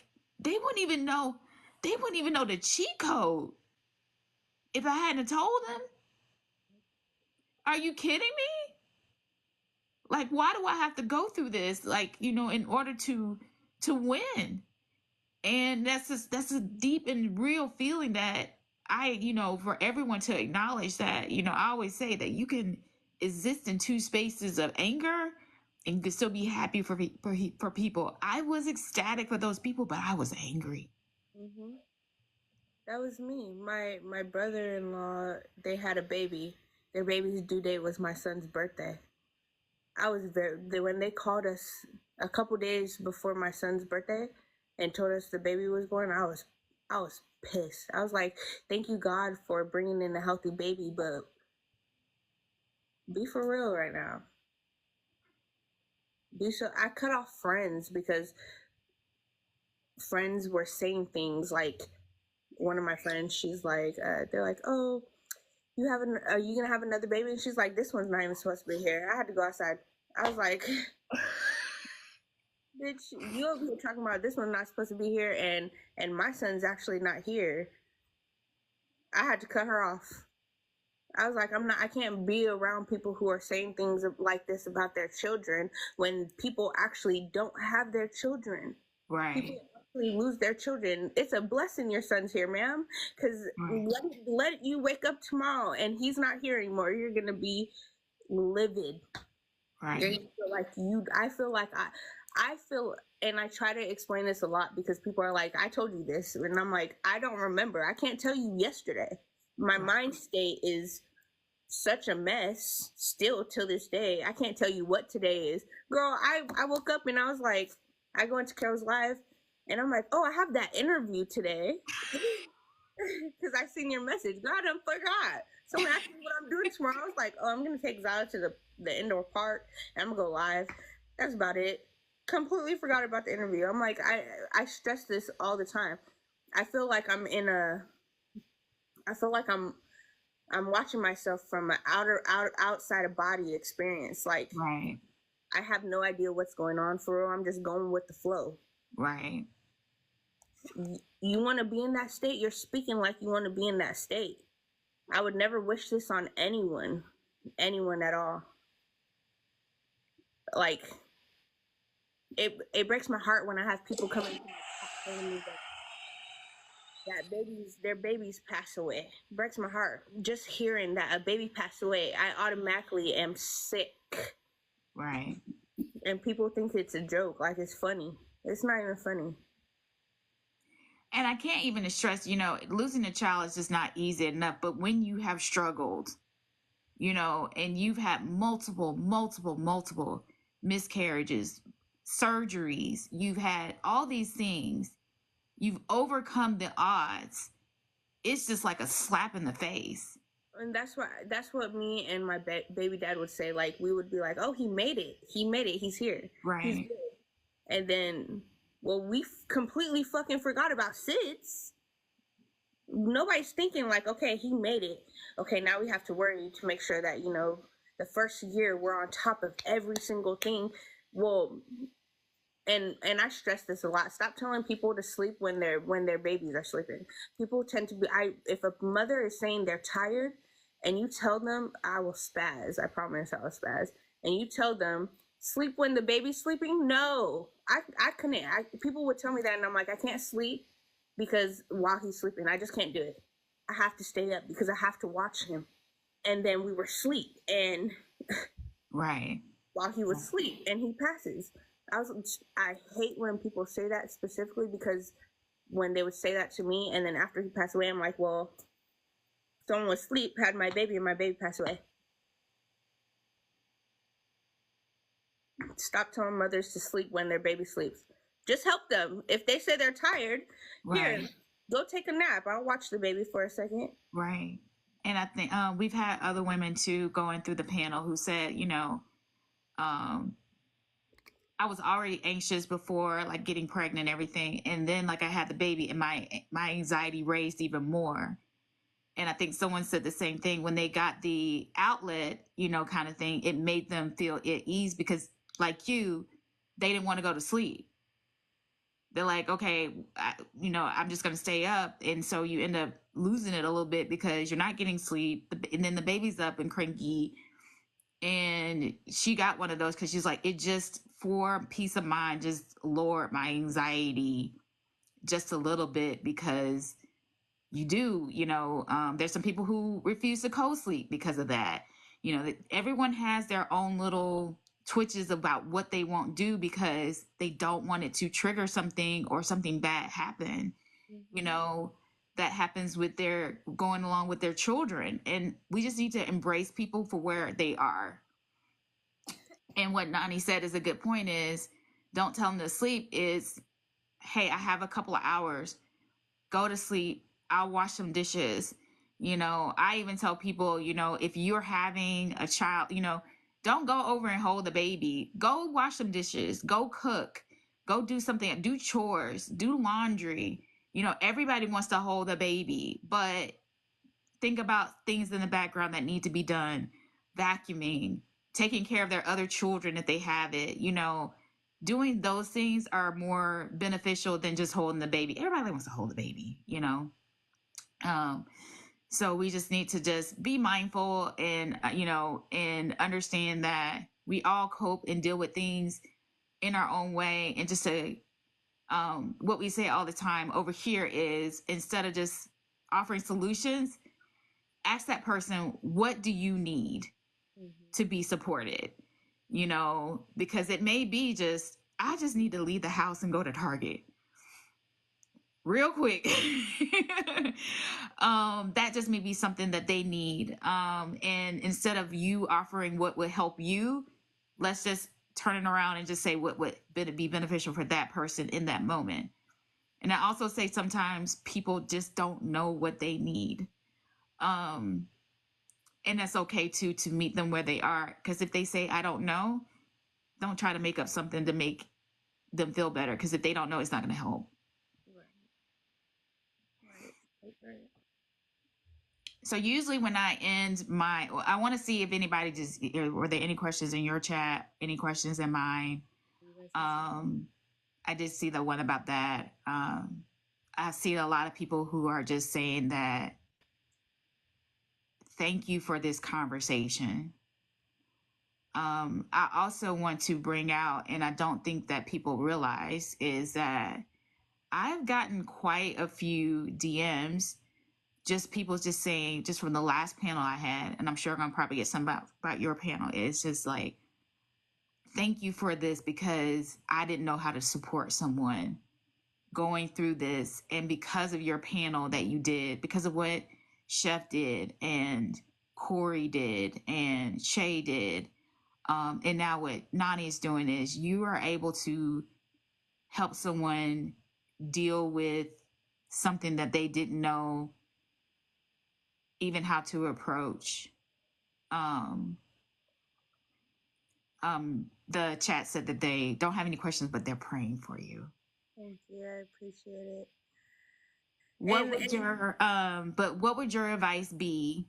wouldn't even know the cheat code if I hadn't told them. Are you kidding me? Why do I have to go through this? In order to win. And that's a deep and real feeling that for everyone to acknowledge that, I always say that you can exist in two spaces of anger and you can still be happy for people. I was ecstatic for those people, but I was angry. Mm-hmm. That was me. My brother-in-law, they had a baby. Their baby's due date was my son's birthday. I was when they called us a couple days before my son's birthday and told us the baby was born, I was pissed. I was like, thank you, God, for bringing in a healthy baby, but be for real right now. I cut off friends because friends were saying things like, one of my friends, she's like, they're like, oh, are you gonna have another baby? And she's like, this one's not even supposed to be here. I had to go outside. I was like, bitch, you over here talking about this one's not supposed to be here, and my son's actually not here. I had to cut her off. I was like, I can't be around people who are saying things like this about their children when people actually don't have their children. Right. lose their children. It's a blessing your son's here, ma'am, because Right. let you wake up tomorrow and he's not here anymore. You're gonna be livid. You're Right. gonna feel like I feel, and I try to explain this a lot because people are like, I told you this, and I'm like, I don't remember. I can't tell you yesterday. My mind state is such a mess still till this day. I can't tell you what today is. Girl, I woke up and I was like, I go into Carol's live and I'm like, oh, I have that interview today. Because I seen your message. God, I forgot. Someone asked me what I'm doing tomorrow. I was like, oh, I'm gonna take Zyla to the indoor park and I'm gonna go live. That's about it. Completely forgot about the interview. I'm like, I stress this all the time. I feel like I'm watching myself from an outside of body experience. Like, Right. I have no idea what's going on for real. I'm just going with the flow. Right. You want to be in that state, you're speaking like you want to be in that state. I would never wish this on anyone at all. Like, it breaks my heart when I have people coming to my house telling me that their babies pass away. It breaks my heart. Just hearing that a baby passed away, I automatically am sick. Right. And people think it's a joke, like it's funny. It's not even funny. And I can't even stress, losing a child is just not easy enough. But when you have struggled, and you've had multiple miscarriages, surgeries, you've had all these things, you've overcome the odds. It's just like a slap in the face. And that's what me and my baby dad would say. Like, we would be like, oh, he made it, he's here, Right. he's good. And then, well, we completely fucking forgot about SIDS. Nobody's thinking like, okay, he made it, okay, now we have to worry to make sure that the first year we're on top of every single thing. Well, and I stress this a lot. Stop telling people to sleep when their babies are sleeping. People tend to be, if a mother is saying they're tired and you tell them, I will spaz, I promise I will spaz, and you tell them sleep when the baby's sleeping, no, I couldn't. People would tell me that and I'm like, I can't sleep because while he's sleeping, I just can't do it. I have to stay up because I have to watch him. And then we were asleep, and right, while he was asleep, and he passes. I hate when people say that specifically, because when they would say that to me and then after he passed away, I'm like, well, someone was asleep, had my baby, and my baby passed away. Stop telling mothers to sleep when their baby sleeps. Just help them. If they say they're tired, right, here, go take a nap. I'll watch the baby for a second. Right. And I think we've had other women too going through the panel who said, I was already anxious before like getting pregnant and everything, and then like I had the baby and my anxiety raised even more. And I think someone said the same thing when they got the outlet, kind of thing. It made them feel at ease because, like you, they didn't want to go to sleep. They're like, okay, I'm just going to stay up. And so you end up losing it a little bit because you're not getting sleep. And then the baby's up and cranky. And she got one of those because she's like, it just, for peace of mind, just lowered my anxiety just a little bit, because you do, there's some people who refuse to co-sleep because of that. Everyone has their own little twitches about what they won't do because they don't want it to trigger something or something bad happen. That happens with their going along with their children. And we just need to embrace people for where they are. And what Nanii said is a good point, is don't tell them to sleep, is, hey, I have a couple of hours, go to sleep, I'll wash some dishes. I even tell people, if you're having a child, don't go over and hold the baby. Go wash some dishes, go cook, go do something, do chores, do laundry. Everybody wants to hold a baby, but think about things in the background that need to be done. Vacuuming, taking care of their other children if they have it, doing those things are more beneficial than just holding the baby. Everybody wants to hold the baby, so we just need to just be mindful and, and understand that we all cope and deal with things in our own way, and just to what we say all the time over here is, instead of just offering solutions, ask that person, what do you need to be supported? You know, because it may be just, I just need to leave the house and go to Target real quick. That just may be something that they need. And instead of you offering what would help you, let's just turn it around and just say what would be beneficial for that person in that moment. And I also say sometimes people just don't know what they need. And that's okay too, to meet them where they are. Because if they say, I don't know, don't try to make up something to make them feel better. Because if they don't know, it's not going to help. Right. So usually when I end I want to see if anybody were there any questions in your chat, any questions in mine? I did see the one about that. I see a lot of people who are just saying that, thank you for this conversation. I also want to bring out, and I don't think that people realize, is that I've gotten quite a few DMs, just people just saying, just from the last panel I had, and I'm sure I'm gonna probably get some about your panel. It's just like, thank you for this, because I didn't know how to support someone going through this. And because of your panel that you did, because of what Chef did and Corey did and Shay did, and now what Nanii is doing, is you are able to help someone deal with something that they didn't know even how to approach. The chat said that they don't have any questions, but they're praying for you. Thank you. I appreciate it. What would your advice be?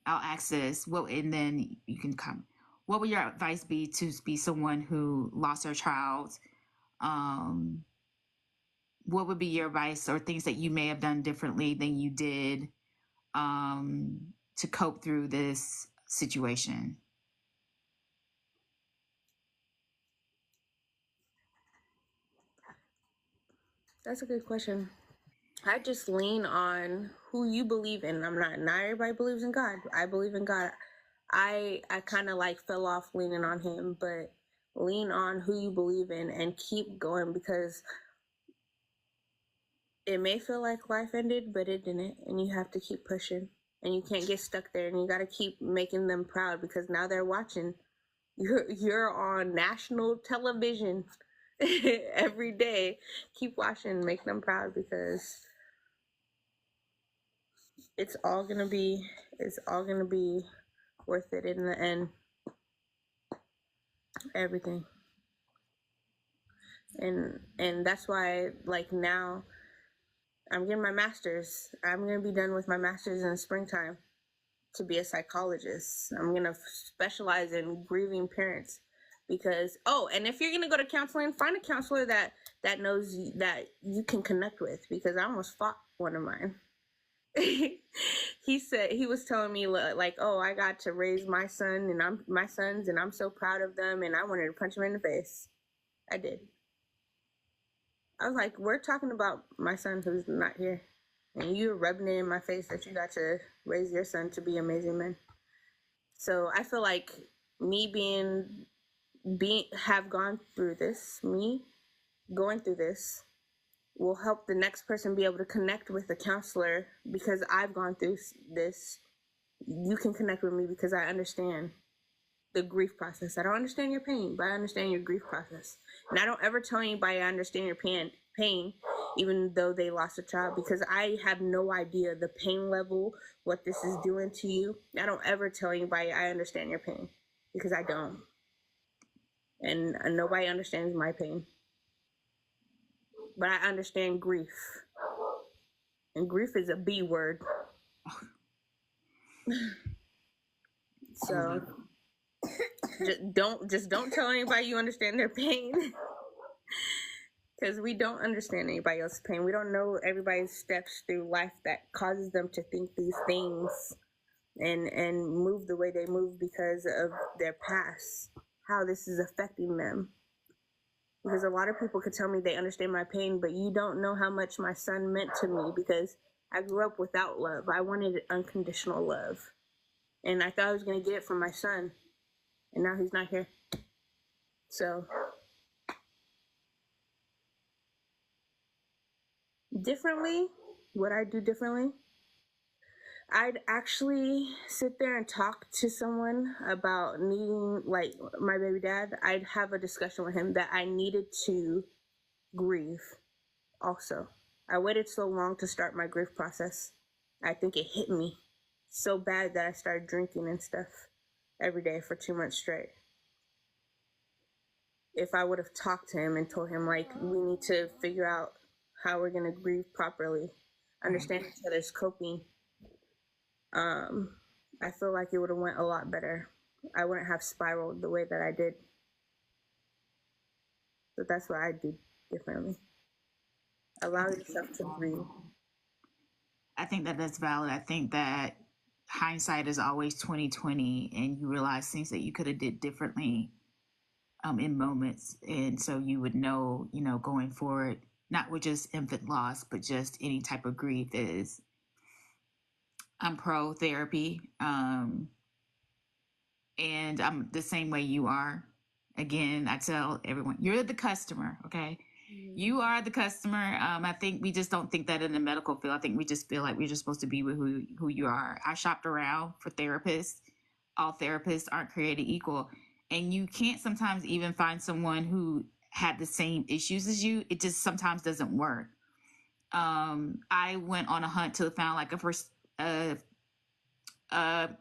I'll ask this. And then you can come. What would your advice be to be someone who lost their child? What would be your advice, or things that you may have done differently than you did to cope through this situation? That's a good question. I just lean on who you believe in. Not everybody believes in God. I believe in God. I kind of like fell off leaning on him, but lean on who you believe in and keep going, because it may feel like life ended, but it didn't. And you have to keep pushing, and you can't get stuck there, and you got to keep making them proud, because now they're watching. You're on national television every day. Keep watching, make them proud, because it's all gonna be worth it in the end. Everything. And that's why, like, now I'm getting my master's. I'm gonna be done with my master's in the springtime to be a psychologist. I'm gonna specialize in grieving parents, because and if you're gonna go to counseling, find a counselor that knows that you can connect with, because I almost fought one of mine. He was telling me, like, I got to raise my son, and I'm so proud of them, and I wanted to punch him in the face. I did. I was like, we're talking about my son who's not here, and you're rubbing it in my face that you got to raise your son to be amazing men. So I feel like me have gone through this, me going through this, will help the next person be able to connect with a counselor, because I've gone through this. You can connect with me because I understand the grief process. I don't understand your pain, but I understand your grief process. And I don't ever tell anybody I understand your pain, even though they lost a child, because I have no idea the pain level, what this is doing to you. I don't ever tell anybody I understand your pain, because I don't. And nobody understands my pain. But I understand grief. And grief is a B word. So just don't tell anybody you understand their pain, because we don't understand anybody else's pain. We don't know everybody's steps through life that causes them to think these things and move the way they move because of their past, how this is affecting them. because a lot of people could tell me they understand my pain, but you don't know how much my son meant to me, because I grew up without love. I wanted unconditional love, and I thought I was going to get it from my son, and now he's not here. So differently, what I do differently, I'd actually sit there and talk to someone about needing, like my baby dad. I'd have a discussion with him that I needed to grieve also. I waited so long to start my grief process. I think it hit me so bad that I started drinking and stuff every day for 2 months straight. If I would have talked to him and told him, like, we need to figure out how we're going to grieve properly, understand each other's coping, I feel like it would have went a lot better. I wouldn't have spiraled the way that I did. So that's what I do differently. Allow yourself to breathe. I think that that's valid. I think that hindsight is always 20/20, and you realize things that you could have did differently in moments, and so you would know, going forward, not with just infant loss, but just any type of grief. Is I'm pro therapy, and I'm the same way you are. Again, I tell everyone, you're the customer, okay? You are the customer. I think we just don't think that in the medical field. I think we just feel like we're just supposed to be with who you are. I shopped around for therapists. All therapists aren't created equal. And you can't sometimes even find someone who had the same issues as you. It just sometimes doesn't work. I went on a hunt to find like a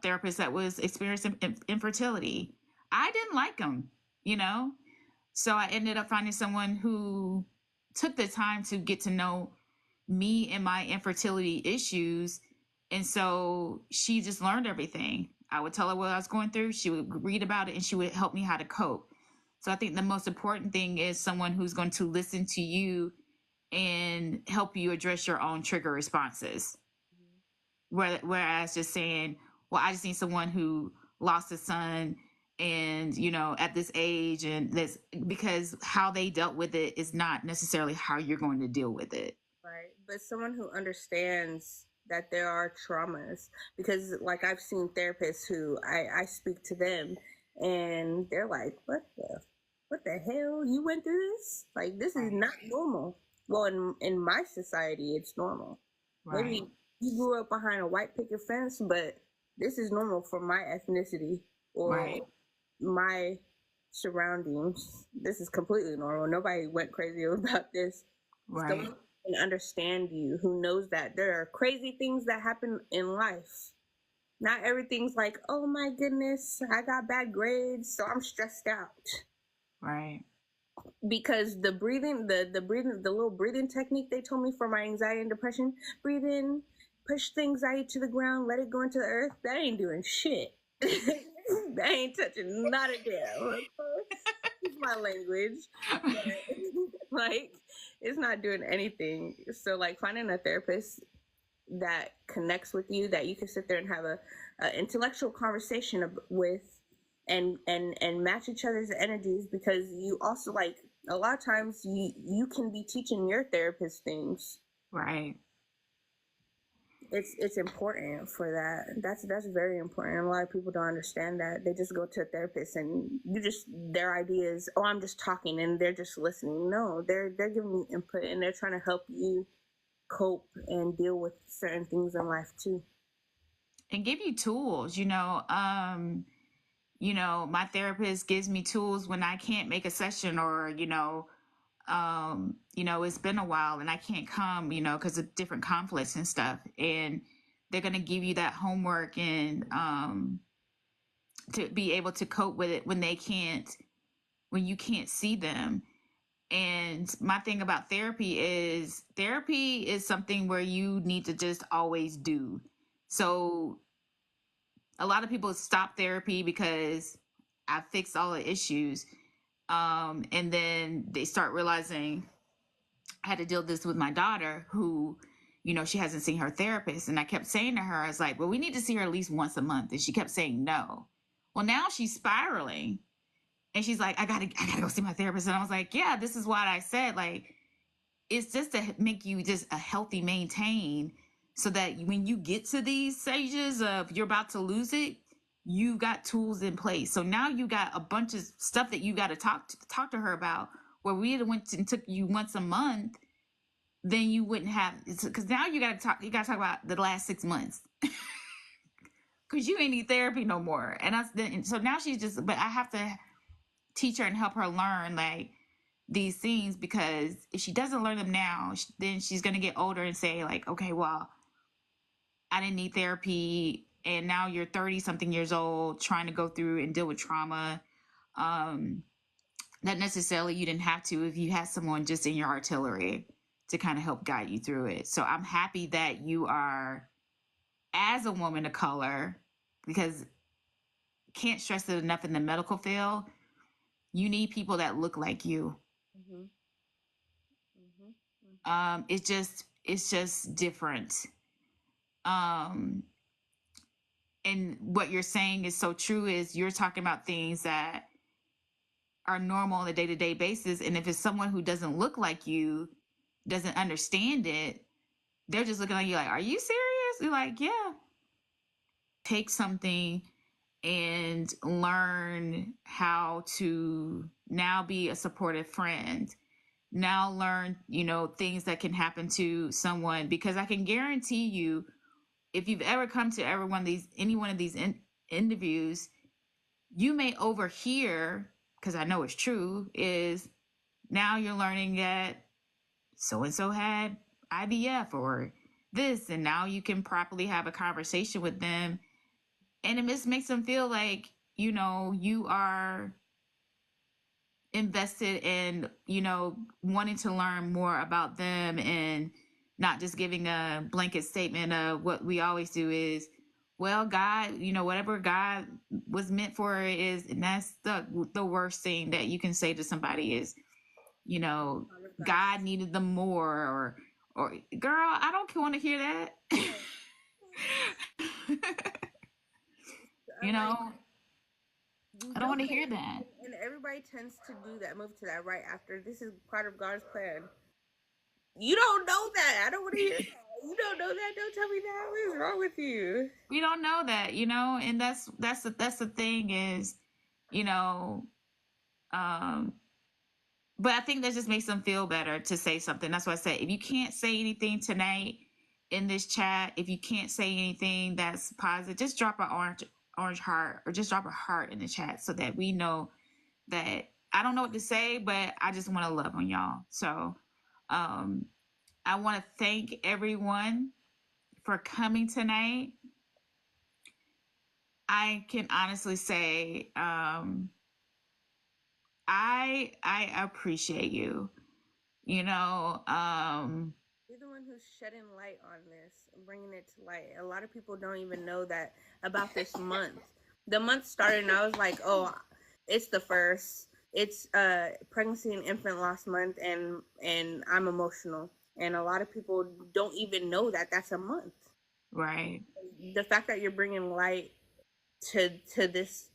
therapist that was experiencing infertility. I didn't like them, So I ended up finding someone who took the time to get to know me and my infertility issues. And so she just learned everything. I would tell her what I was going through. She would read about it and she would help me how to cope. So I think the most important thing is someone who's going to listen to you and help you address your own trigger responses. Whereas just saying, well, I just need someone who lost a son and, at this age, and this, because how they dealt with it is not necessarily how you're going to deal with it. Right. But someone who understands that there are traumas, because like I've seen therapists who I speak to them and they're like, what the hell? You went through this? Like, this is not normal. Well, in my society, it's normal. Right. Maybe you grew up behind a white picket fence, but this is normal for my ethnicity or my surroundings. This is completely normal. Nobody went crazy about this. Right. Someone can understand you, who knows that there are crazy things that happen in life. Not everything's like, oh my goodness, I got bad grades, so I'm stressed out. Right. Because the breathing, the little breathing technique they told me for my anxiety and depression, breathe in, push the anxiety to the ground, let it go into the earth, that ain't doing shit. That ain't touching not a damn. It's my language. Like, it's not doing anything. So like finding a therapist that connects with you, that you can sit there and have a intellectual conversation with, and match each other's energies, because you also, like, a lot of times you can be teaching your therapist things. Right. It's important for that. That's very important. A lot of people don't understand that. They just go to a therapist and their idea is, oh, I'm just talking, and they're just listening. No, they're giving you input, and they're trying to help you cope and deal with certain things in life too. And give you tools, my therapist gives me tools when I can't make a session, or, it's been a while and I can't come, because of different conflicts and stuff. And they're going to give you that homework and to be able to cope with it when you can't see them. And my thing about therapy is something where you need to just always do. So a lot of people stop therapy because I fixed all the issues. And then they start realizing I had to deal with this with my daughter, who, she hasn't seen her therapist. And I kept saying to her, I was like, well, we need to see her at least once a month. And she kept saying no. Well, now she's spiraling. And she's like, I gotta go see my therapist. And I was like, yeah, this is what I said. Like, it's just to make you just a healthy maintain, so that when you get to these stages of you're about to lose it, you got tools in place. So now you got a bunch of stuff that you got to talk to her about. Where we went and took you once a month, then you wouldn't have, because now you got to talk about the last 6 months. Because you ain't need therapy no more. And so now she's just, but I have to teach her and help her learn like these things, because if she doesn't learn them now, then she's going to get older and say like, okay, well, I didn't need therapy, and now you're 30 something years old trying to go through and deal with trauma. Not necessarily you didn't have to if you had someone just in your artillery to kind of help guide you through it. So I'm happy that you are, as a woman of color, because can't stress it enough in the medical field, you need people that look like you. Mm-hmm. Mm-hmm. It's just different. Um, and what you're saying is so true. Is you're talking about things that are normal on a day-to-day basis, and if it's someone who doesn't look like you, doesn't understand it, they're just looking at you like, are you serious? You're like, yeah. Take something and learn how to now be a supportive friend. Now learn, things that can happen to someone, because I can guarantee you, if you've ever come to any one of these interviews, you may overhear, because I know it's true, is now you're learning that so and so had IVF or this, and now you can properly have a conversation with them, and it just makes them feel like you are invested in wanting to learn more about them, and not just giving a blanket statement of what we always do is, well, God, whatever God was meant for is. And that's the worst thing that you can say to somebody is, God needed them more, or girl, I don't want to hear that. I'm like, I don't want to hear that. And everybody tends to do that, move to that right after. This is part of God's plan. You don't know that. I don't want to hear that. You don't know that. Don't tell me that. What is wrong with you? We don't know that, and that's the thing is, but I think that just makes them feel better to say something. That's why I say, if you can't say anything tonight in this chat, if you can't say anything that's positive, just drop an orange heart, or just drop a heart in the chat, so that we know that I don't know what to say, but I just want to love on y'all. So I want to thank everyone for coming tonight. I can honestly say I appreciate you. You're the one who's shedding light on this, bringing it to light. A lot of people don't even know that about this month. The month started, and I was like, oh, it's the first. It's pregnancy and infant loss month, and I'm emotional. And a lot of people don't even know that that's a month. Right. The fact that you're bringing light to this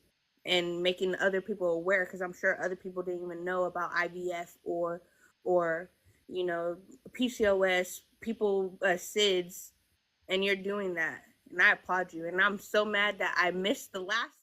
and making other people aware, because I'm sure other people didn't even know about IVF or PCOS, people, SIDS, and you're doing that, and I applaud you. And I'm so mad that I missed the last